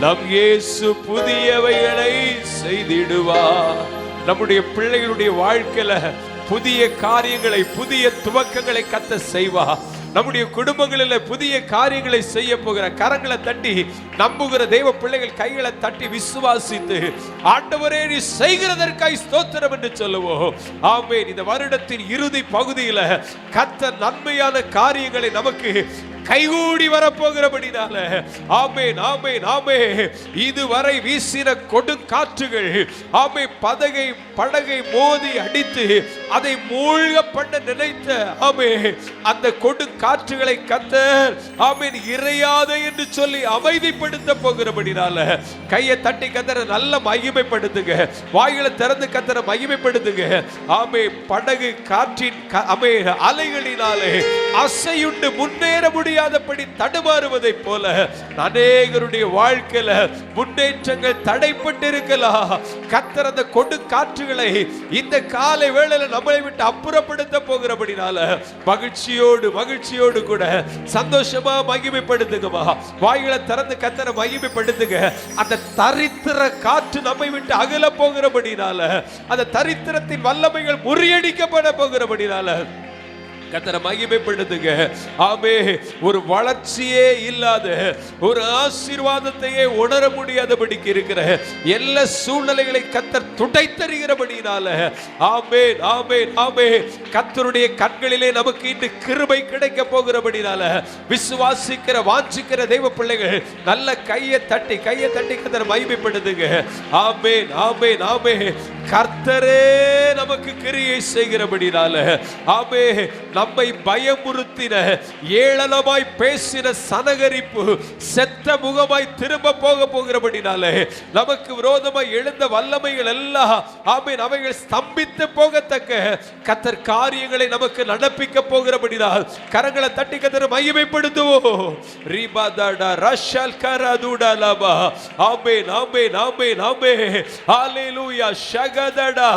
Speaker 2: நம் இயேசு புதியவைகளை செய்திடுவார். நம்முடைய பிள்ளைகளுடைய வாழ்க்கையில புதிய காரியங்களை, புதிய துவக்கங்களை கர்த்தர் செய்வார். நம்முடைய குடும்பங்களில் புதிய காரியங்களை செய்ய போகிற கரங்களை தட்டி நம்புகிற தெய்வ பிள்ளைகள் கைகளை தட்டி விசுவாசித்து, ஆண்டவரே நீ செய்கிறதற்காய் ஸ்தோத்திரம் என்று சொல்லுவோம். ஆமென். இந்த வருடத்தின் இறுதி பகுதியில் கர்த்தர் நன்மையான காரியங்களை நமக்கு கைகூடி வரப்போகிறபடினால, ஆமென் ஆமென் ஆமென். இதுவரை வீசின கொடுங்காற்றுகள், ஆமென், படகை மோதி அடித்து அதை மூழ்க பண்ண நினைத்த, ஆமென், அந்த கொடுங்காற்றுகளை கர்த்தர், ஆமென், இறையாதே என்று சொல்லி அமைதிப்படுத்த போகிறபடினால கையை தட்டி கர்த்தரை நல்ல மகிமைப்படுத்துங்க. வாய்களை திறந்து கர்த்தரை மகிமைப்படுத்துங்க. ஆமென். படகு காற்றின் ஆமென் அலைகளினாலே அசையுண்டு முன்னேற முடியாதபடி தடுமாறுவதை போல அநேகருடைய வாழ்க்கையில முன்னேற்றங்கள் தடைப்பட்டு இருக்கலாம். கர்த்தர் அந்த கொடுங்காற்றுகளை இந்த காலை வேளையில நம்மளை விட்டு அப்புறப்படுத்த போகிறபடினால மகிழ்ச்சியோடு கூட சந்தோஷமா மகிமைப்படுத்துங்கம்மா. வாய்களை திறந்து கர்த்தரை மகிமைப்படுத்துங்க. அந்த தரித்திர காற்று நம்மை விட்டு அகல போகிறபடினால, அந்த தரித்திரத்தின் வல்லமைகள் முறியடிக்கப்பட போகிறபடினால கர்த்தரை மகிமைப்படுத்துங்க. ஆமே. ஒரு வளர்ச்சியே இல்லாத, ஒரு ஆசீர்வாதத்தையே உணர முடியாதபடிக்கு இருக்கிற எல்லா சூழ்நிலைகளை கர்த்தர் துடைத்தறிகிறபடினால, ஆமென் ஆமென் ஆமென். கர்த்தருடைய கண்களிலே நமக்கு இன்று கிருபை கிடைக்க போகிறபடினால விசுவாசிக்கிற வாஞ்சிக்கிற தெய்வ பிள்ளைகள் நல்ல கையை தட்டி கர்த்தரை மகிமைப்படுத்துங்க. ஆமென் ஆமென் ஆமென். கர்த்தரே நமக்கு கிரியை செய்கிறபடினால, ஆமென், நம்மை பயமுறுத்தின, ஏளனமாய் பேசின சனகரிப்பு செத்த முகமாய் திரும்ப போகிறபடினாலே, நமக்கு விரோதமாய் எழுந்த வல்லமைகள் எல்லாம், ஆமென், அவைகள் ஸ்தம்பித்து போகத்தக்க கர்த்தர் காரியங்களை நமக்கு நடப்பிக்க போகிறபடினால் கரங்களை தட்டி கர்த்தரை மகிமைப்படுத்துவோம். ரிபாதடா ரஷல் கரதுடலபா. ஆமென் ஆமென் ஆமென் ஆமென். ஹalleluya. ஷகதடா.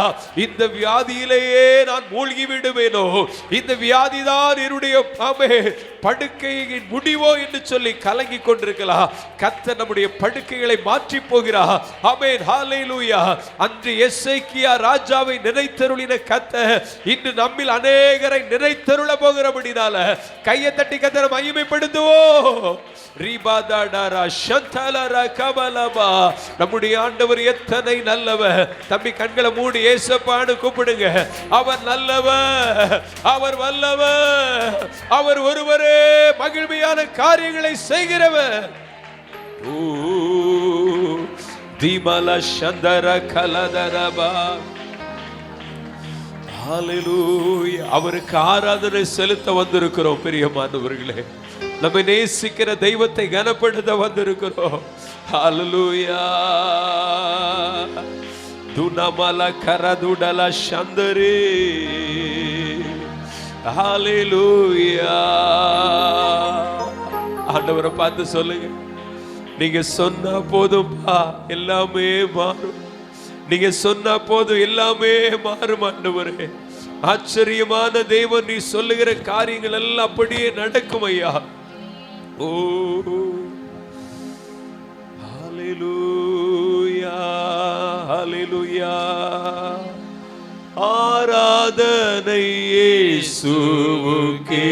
Speaker 2: இந்த வியாதியிலேயே நான் மூழ்கி விடுவேனோ, இந்த வியாதிதான் என்னுடைய படுக்கையின் முடிவோ என்று சொல்லி கலங்கி கொண்டிருக்கலாம். கர்த்தர் நம்முடைய படுக்கைகளை மாற்றி போகிறார். ஆமென் ஹalleluya. அன்று எசேக்கியா ராஜாவை நினைத்தருளின கர்த்தர் இன்று நம்மில் அநேகரை நினைத்தருள போகிறபடினால கையை தட்டி கர்த்தரை மகிமைப்படுத்துவோம். ரிபாதடரா ஷந்தலரா கமலபா. நம்முடைய ஆண்டவர் எத்தனை நல்லவர். தம்பி கண்களை மூடி ஏசப்பான்னு கூப்பிடுங்க. அவர் நல்லவர், அவர் வல்லவர், அவர் ஒருவரே மகிழ்ச்சியான காரியங்களை செய்கிறவர்.
Speaker 1: திமல சந்தர கலதரபா. ஹalleluya. அவருக்கு ஆராதனை செலுத்த வந்திருக்கிறோம் பிரியமானவர்களே. நம்மை நேசிக்கிற தெய்வத்தை கனப்படுத்த வந்திருக்கிறோம். ஹalleluya. துனமல கரதுடல சந்தரே. ஹalleluya. ஆண்டவரை பார்த்து சொல்லுங்க, நீங்க சொன்னா போதும்பா எல்லாமே மாறும். நீங்க சொன்னா போதும் எல்லாமே மாறும் ஆண்டவரே. ஆச்சரியமான தேவன், நீ சொல்லுகிற காரியங்கள் எல்லாம் அப்படியே நடக்கும் ஐயா. ஓ ஹalleluya, ஹalleluya. ஆராதனை இயேசுவுக்கே,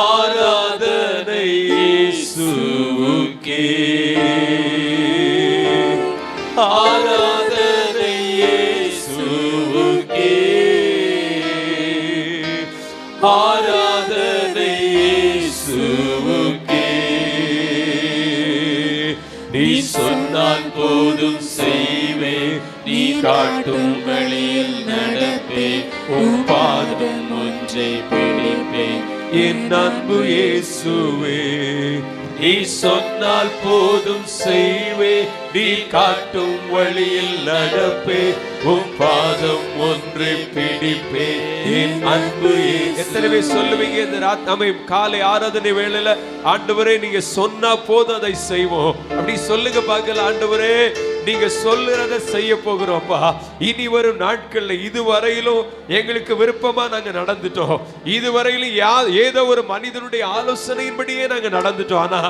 Speaker 1: ஆராதனை இயேசுவுக்கே, ஆராதனை இயேசுவுக்கே, ஆராதனை இயேசுவுக்கே. நீ சொன்னால் போதும் செய்வே, நீ காட்டும் வழியில் நடப்பே, உன் பாதம் ஒன்றை பிடிப்பே, என் அன்பு இயேசுவே. நீ சொன்னால் போதும் செய்வே, நீ காட்டும் வழியில் நடப்பே, உன் பாதம் ஒன்றை பிடிப்பே, என் அன்பு இயேசுவே. எத்தனை பேர் சொல்லுவீங்க இந்த ராத்திரி காலை ஆராதனை வேளையில, ஆண்டவரே நீங்க சொன்னா போதும் அதை செய்வோம். அப்படி சொல்லுங்க பார்க்கல. ஆண்டவரே நீங்க சொல்லுறத செய்ய போகிறோம்ப்பா. இனி வரும் நாட்கள்ல இதுவரையிலும் எங்களுக்கு விருப்பமா நாங்க நடந்துட்டோம். இதுவரையிலும் ஏதோ ஒரு மனிதனுடைய ஆலோசனையின்படியே நாங்க நடந்துட்டோம். ஆனா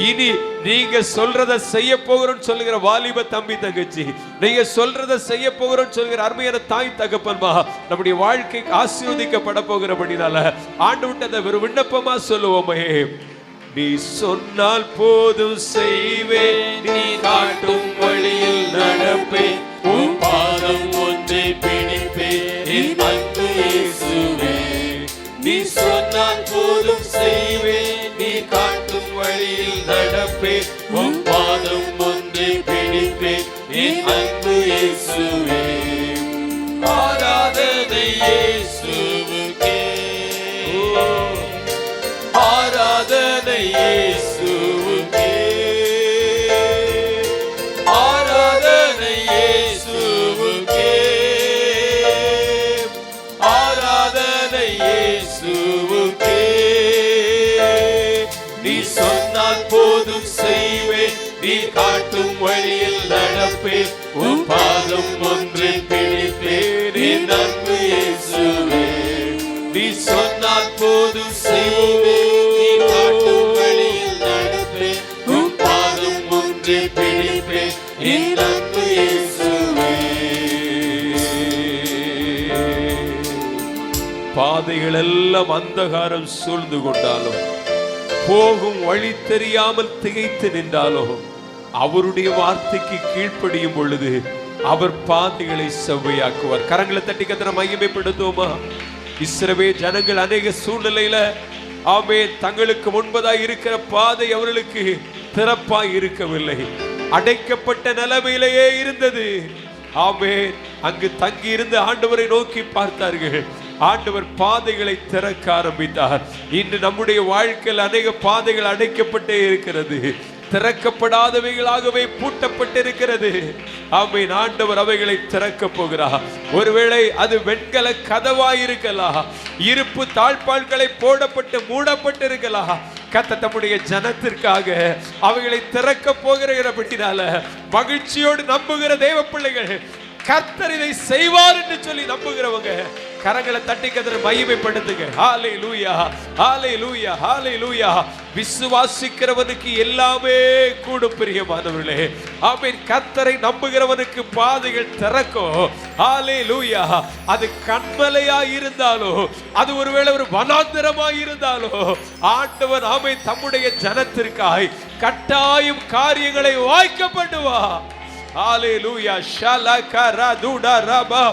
Speaker 1: இனி நீங்க சொல்றத செய்ய போகிறோம் சொல்லுகிற வாலிப தம்பி தங்கச்சி, நீங்க சொல்றத செய்ய போகிறோம் சொல்லுகிற அருமையான தாய் தகப்பன்மா, நம்முடைய வாழ்க்கைக்கு ஆசீர்வதிக்கப்பட போகிறபடினால ஆண்டவர்ட்ட அதை ஒரு விண்ணப்பமா சொல்லுவோமே. நீ சொன்னால் போதும் செய்வே, நீ காட்டும் வழியில் நடப்பே, உன் பாதம் ஒன்றை பிடிப்பே, என் அன்பு இயேசுவே. நீ சொன்னால் போதும் செய்வே, நீ காட்டும் வழியில் நடப்பே, உன் பாதம் ஒன்றை பிடிப்பே, என் அன்பு இயேசுவே. ஆராதனை இயேசுவுக்கே, ஆராதனை இயேசுவுக்கே, ஆராதனை இயேசுவுக்கே, ஆராதனை இயேசுவுக்கே. நீ சொன்னால் போதும் செய்வே, நீ காட்டும் வழியில் நடப்பே, உன் பாதம் ஒன்றை பிடிப்பே, என் அன்பு இயேசுவே. நீ சொன்னால் போதும் செய்வே, நீ காட்டும் வழியில் நடப்பே, உன் பாதம் ஒன்றை பிடிப்பே, என் அன்பு இயேசுவே. பாதைகள் எல்லாம் அந்தகாரம் சூழ்ந்து கொண்டாலும், போகும் வழி தெரியாமல் திகைத்து நின்றாலும், அவருடைய வார்த்தைக்கு கீழ்ப்படியும் பொழுது அவர் பாதைகளை செவ்வையாக்குவார். கரங்களை தட்டி கர்த்தரை மகிமைப்படுத்துவோமா? இஸ்ரவேல் ஜனங்கள் அநேக சூழ்நிலையில ஆமென் தங்களுக்கு முன்பதாய் இருக்கிற பாதை அவர்களுக்கு திறப்பாய் இருக்கவில்லை, அடைக்கப்பட்ட நிலைமையிலேயே இருந்தது. ஆமென் அங்கு தங்கி இருந்து ஆண்டவரை நோக்கி பார்த்தார்கள். ஆண்டவர் பாதைகளை திறக்க ஆரம்பித்தார். இன்று நம்முடைய வாழ்க்கையில் அநேக பாதைகள் அடைக்கப்பட்டே இருக்கிறது, திறக்கப்படாதவைகளாகவே பூட்டப்பட்டிருக்கிறது. ஆமென் ஆண்டவர் அவைகளை திறக்க போகிறார். ஒருவேளை அது வெண்கல கதவாய் இருக்கலாம், இருப்பு தாழ்பால்களை போடப்பட்டு மூடப்பட்டிருக்கலாம். கர்த்தர் தம்முடைய ஜனத்திற்காக அவைகளை திறக்க போகிறபடினால மகிழ்ச்சியோடு நம்புகிற தேவ பிள்ளைகள், கர்த்தர் இதை செய்வார் என்று சொல்லி நம்புகிறவங்க கரங்களை தட்டி கர்த்தரை மகிமைப்படுத்துங்க. ஹalleluya, ஹalleluya, ஹalleluya. விசுவாசிக்கிறவனுக்கு எல்லாமே கூடும் பிரியமானவர்களே. ஆமென். கர்த்தரை நம்புகிறவனுக்கு பாதைகள் திறக்கும். ஹalleluya. அது கண்மலையா இருந்தாலோ, அது ஒருவேளை ஒரு வனாந்தரமா இருந்தாலோ, ஆண்டவர் ஆமென் தம்முடைய ஜனத்திற்காய் கட்டாயம் காரியங்களை வாய்க்க பண்ணுவார். ஹalleluya. ஷலகரதுடரபா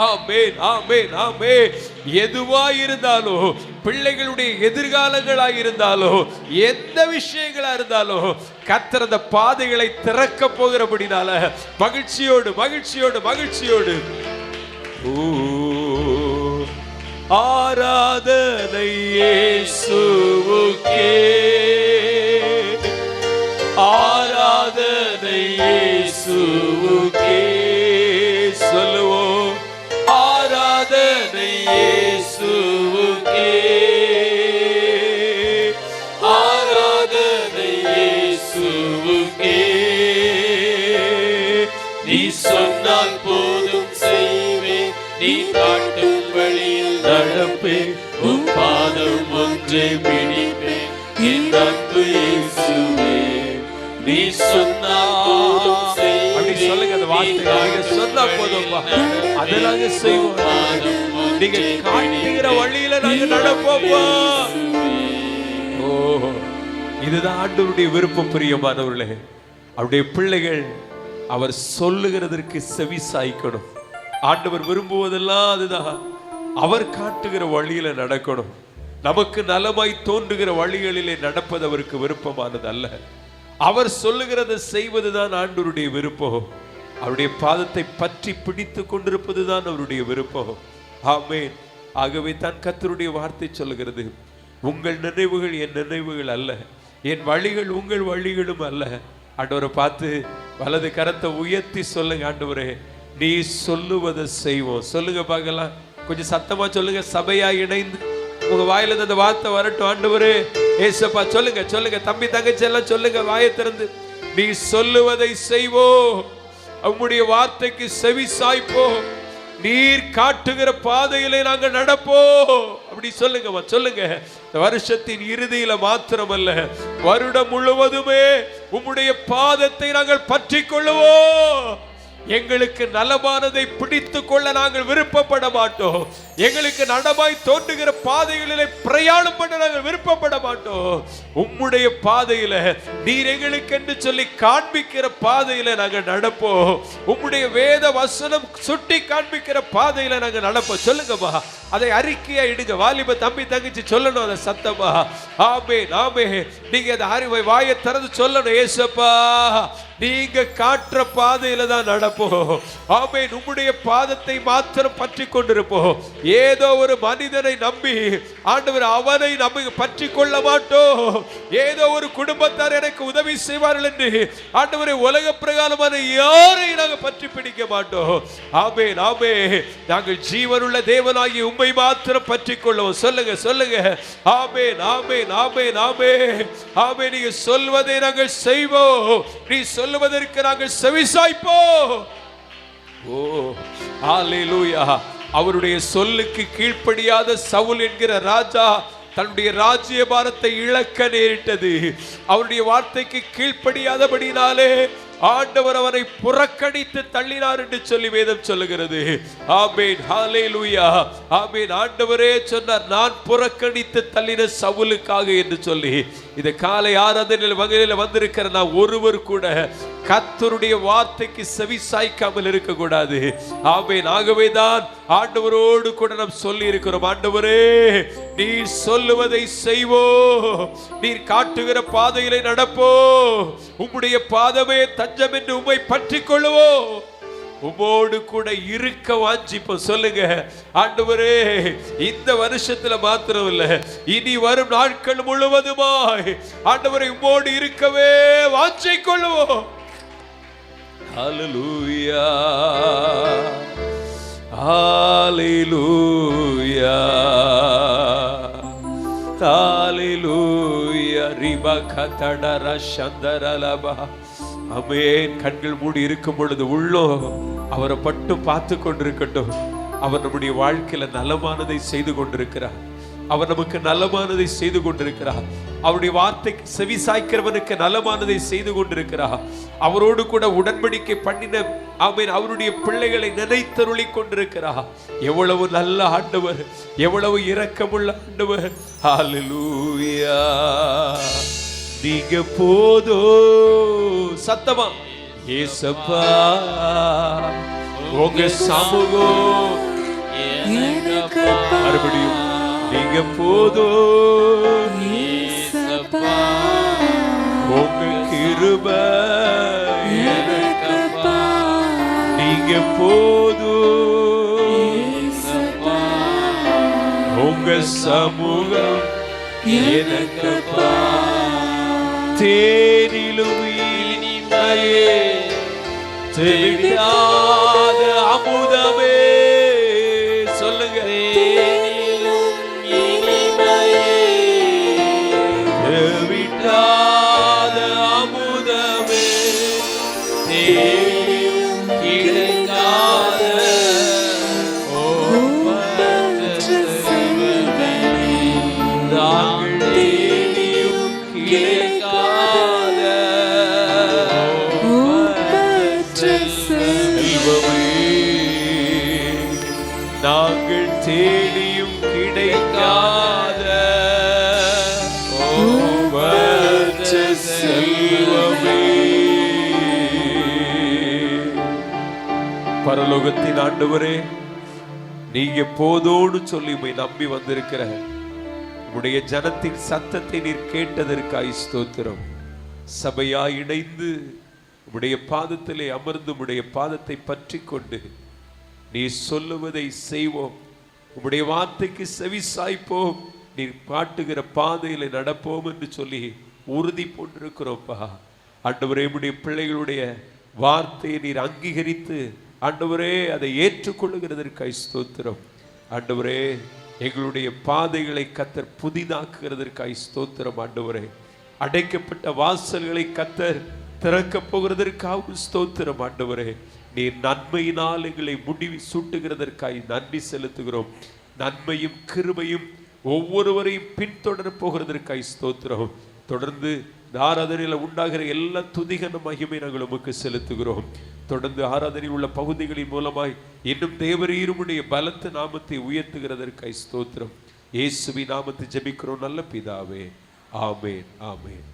Speaker 2: ஆமென், ஆமென், ஆமென். எதுவா இருந்தாலும், பிள்ளைகளுடைய எதிர்காலங்களா இருந்தாலும், எந்த விஷயங்களா இருந்தாலும் கர்த்தர் அந்த பாதைகளை திறக்க போகிறபடினால மகிழ்ச்சியோடு மகிழ்ச்சியோடு மகிழ்ச்சியோடு ஆராதனை இயேசுவுக்கே, ஆராதனை இயேசுவுக்கே. சொல்லுவோம், ஆராதனை இயேசுவுக்கே, ஆராதனை இயேசுவுக்கே. நீ சொன்னால் போதும் செய்வேன், நீ காட்டும் வழியில் நடப்பேன், உன் பாதம் ஒன்றே பிடிப்பேன், என் அன்பு இயேசுவே. நீ சொன்னால் போதும் செய்வேன், அப்படி சொல்லுங்க அந்த வார்த்தை. நீங்க சொன்னா போதும்பா, அதெல்லாம் செய்வோம். நீங்க காட்டுகிற வழியில நாங்க நடப்போம்ப்பா. ஓ, இதுதான் ஆண்டவருடைய விருப்பம். பிரியமானவர்களே, அவருடைய பிள்ளைகள் அவர் சொல்லுகிறதற்கு செவி சாய்க்கணும். ஆண்டவர் விரும்புவதெல்லாம் அதுதான். அவர் காட்டுகிற வழியில நடக்கணும். நமக்கு நலமாய் தோன்றுகிற வழிகளிலே நடப்பது அவருக்கு விருப்பமானது அல்ல. அவர் சொல்லுகிறதை செய்வதுதான் ஆண்டவருடைய விருப்பம். அவருடைய பாதத்தை பற்றி பிடித்து கொண்டிருப்பதுதான் அவருடைய விருப்பம். ஆமென். ஆகவே தான் கர்த்தருடைய வார்த்தை சொல்லுகிறது, உங்கள் நினைவுகள் என் நினைவுகள் அல்ல, என் வழிகள் உங்கள் வழிகளும் அல்ல. ஆண்டவரை பார்த்து வலது கரத்தை உயர்த்தி சொல்லுங்க, ஆண்டவரே நீ சொல்லுவதை செய்வோம். சொல்லுங்க பார்க்கலாம், கொஞ்சம் சத்தமா சொல்லுங்க. சபையா இணைந்து உங்க வாயில அந்த வார்த்தை வரட்டும். ஆண்டவரே ஏசப்பா சொல்லுங்க, சொல்லுங்க. தம்பி தங்கச்சி எல்லாம் சொல்லுங்க, வாயை திறந்து. நீ சொல்லுவதை செய்வோம், உம்முடைய வார்த்தைக்கு செவி சாய்ப்போம், நீர் காட்டுகிற பாதையிலே நாங்கள் நடப்போம். அப்படி சொல்லுங்க, சொல்லுங்க. இந்த வருஷத்தின் இறுதியில மாத்திரமல்ல, வருடம் முழுவதுமே உம்முடைய பாதத்தை நாங்கள் பற்றி கொள்ளுவோம். எங்களுக்கு நலமானதை பிடித்து கொள்ள நாங்கள் விருப்பப்பட மாட்டோம். எங்களுக்கு நடமாய் தோன்றுகிற பாதைகளிலே பிரயாணம் பண்ண நாங்கள் விருப்பப்பட மாட்டோம். உம்முடைய பாதையில, நீர் எங்களுக்கு என்று சொல்லி காண்பிக்கிற பாதையில நாங்கள் நடப்போம். உம்முடைய வேத வசனம் சுட்டி காண்பிக்கிற பாதையில நாங்கள் நடப்போம். சொல்லுங்கம்மா, அதை அறிக்கையா இடுங்க. வாலிப தம்பி தங்கச்சி சொல்லணும் அதை சத்தமா. ஆமென், ஆமென். நீங்க அதை அறிவை வாயை திறந்து சொல்லணும். ஏசப்பா நீங்க காட்டுற பாதையில தான் நடப்போம். ஆமென். உம்முடைய பாதத்தை மாத்திரம் பற்றி கொண்டிருப்போம். ஏதோ ஒரு மனிதனை நம்பி ஆண்டவர் அவனை நம்பி பற்றி கொள்ள மாட்டோம். ஏதோ ஒரு குடும்பத்தார் எனக்கு உதவி செய்வார்கள் என்று ஆண்டவரை உலக பிரகாரமான யாரையும் நாங்கள் பற்றி பிடிக்க மாட்டோம். ஆமென், ஆமென். நாங்கள் ஜீவனுள்ள தேவனாகிய உம்மை மாத்திரம் பற்றி கொள்ளுவோம். சொல்லுங்க, சொல்லுங்க. ஆமென், ஆமென், ஆமென், ஆமென், ஆமென். நீங்க சொல்வதை நாங்கள் செய்வோம், நீ சொல்லுவதற்கு நாங்கள் செவிசாய்ப்போம். ஓ ஹல்லேலூயா. அவருடைய சொல்லுக்கு கீழ்ப்படியாத சவுல் என்கிற ராஜா தன்னுடைய ராஜ்யபாரத்தை இழக்க நேரிட்டது. அவருடைய வார்த்தைக்கு கீழ்ப்படியாதபடினாலே ஆண்டவர் அவரை புறக்கணித்து தள்ளினார் என்று சொல்லி வேதம் சொல்லுகிறது. ஆமென், ஹல்லேலூயா. ஆமென். ஆண்டவரே சொன்னார், நான் புறக்கணித்து தள்ளின சவுலுக்காக என்று சொல்லி. இந்த காலை ஆராதனையில் வகையில் வந்திருக்கிற நான் ஒருவர் கூட கர்த்தருடைய வார்த்தைக்கு செவி சாய்க்காமல் இருக்க கூடாது. ஆமென். ஆகவேதான் ஆண்டவரோடு கூட நாம் சொல்லி இருக்கிறோம், ஆண்டவரே நீர் சொல்லுவதை செய்வோம், நீர் காட்டுகிற பாதையிலே நடப்போம், உம்முடைய பாதமே தஞ்சம் என்று உம்மை பற்றி கொள்ளுவோம், உம்மோடு கூட இருக்க வாஞ்சிப்போம். சொல்லுங்க, ஆண்டவரே இந்த வருஷத்துல மாத்திரம் இல்ல, இனி வரும் நாட்கள் முழுவதுமாய் ஆண்டவரை உம்மோடு இருக்கவே வாஞ்சை கொள்ளுவோம். ஹல்லேலூயா, ஹல்லேலூயா, ஹல்லேலூயா. ரிபகதடர சந்தரலபா. ஆமென். கண்கள் மூடி இருக்கும் பொழுது உள்ளோ அவரை பட்டும் பார்த்து கொண்டிருக்கட்டும். அவர் நம்முடைய வாழ்க்கையில நலமானதை செய்து கொண்டிருக்கிறார். அவர் நமக்கு நலமானதை செய்து கொண்டிருக்கிறார். அவருடைய வார்த்தைக்கு செவி சாய்க்கிறவனுக்கு நலமானதை செய்து கொண்டிருக்கிறார். அவரோடு கூட உடன்படிக்கை பண்ணின ஆமென் அவருடைய பிள்ளைகளை நினைத்தருளி கொண்டிருக்கிறார். எவ்வளவு நல்ல ஆண்டவர், எவ்வளவு இரக்கமுள்ள ஆண்டவர். ஹல்லேலூயா. நீங்க போதோ சத்தமா ஏசப்பா உங்க சமூகம்
Speaker 3: எனக்கப்பா.
Speaker 2: மறுபடியும் நீங்க போதும்,
Speaker 3: இயேசப்பா.
Speaker 2: உங்க கிருபை
Speaker 3: எனக்கப்பா.
Speaker 2: நீங்க போதும்,
Speaker 3: இயேசப்பா.
Speaker 2: உங்க சமூகம்
Speaker 3: எனக்கப்பா.
Speaker 2: தேனிலும் இனிமையே தெவிட்டாத அமுதமே. சொல்லுங்க,
Speaker 3: தேனிலும் இனிமையே
Speaker 2: தெவிட்டாத அமுதமே,
Speaker 3: தேனிலும் கிடைக்காத ஒப்பற்ற செல்வமே.
Speaker 2: நாங்கள் தேடியும் கிடைக்காத
Speaker 3: ஒப்பற்ற
Speaker 2: செல்வமே, நாங்கள் தேடியும் கிடைக்காத ஒப்பற்ற செல்வமே. பரலோகத்தின் ஆண்டவரே, நீங்க போதோடு சொல்லி உம்மை நம்பி வந்திருக்கிற உடைய ஜனத்தின் சத்தத்தை நீர் கேட்டதற்காய் ஸ்தோத்திரம். சபையாய் இணைந்து உடைய பாதத்திலே அமர்ந்து உடைய பாதத்தை பற்றி கொண்டு நீ சொல்லுவதை செய்வோம், உடைய வார்த்தைக்கு செவி சாய்ப்போம், நீர் காட்டுகிற பாதையில நடப்போம் என்று சொல்லி உறுதி கொண்டிருக்கிறோம்ப்பா. ஆண்டவரே, உடைய பிள்ளைகளுடைய வார்த்தையை நீர் அங்கீகரித்து ஆண்டவரே அதை ஏற்றுக்கொள்ளுகிறதற்காய் ஸ்தோத்திரம். ஆண்டவரே, எங்களுடைய பாதைகளை கத்தர் புதிதாக்குகிறதற்காய் ஸ்தோத்திரம். ஆண்டவரே, அடைக்கப்பட்ட வாசல்களை கத்தர் திறக்க போகிறதற்காக ஸ்தோத்திரம். ஆண்டவரே, நீர் நன்மையினால் எங்களை முடிவு சூட்டுகிறதற்காய் நன்றி செலுத்துகிறோம். நன்மையும் கிருபையும் ஒவ்வொருவரையும் பின்தொடர போகிறதற்காய் ஸ்தோத்திரம். தொடர்ந்து ஆராதனையில் உண்டாகிற எல்லா துதிகன மகிமை நாங்கள் உமக்கு செலுத்துகிறோம். தொடர்ந்து ஆராதனையில் உள்ள பகுதிகளின் மூலமாய் இன்னும் தேவரீருடைய பலத்த நாமத்தை உயர்த்துகிறதற்காய் ஸ்தோத்திரம். இயேசுவின் நாமத்தை ஜெபிக்கிறோம் நல்ல பிதாவே, ஆமேன், ஆமேன்.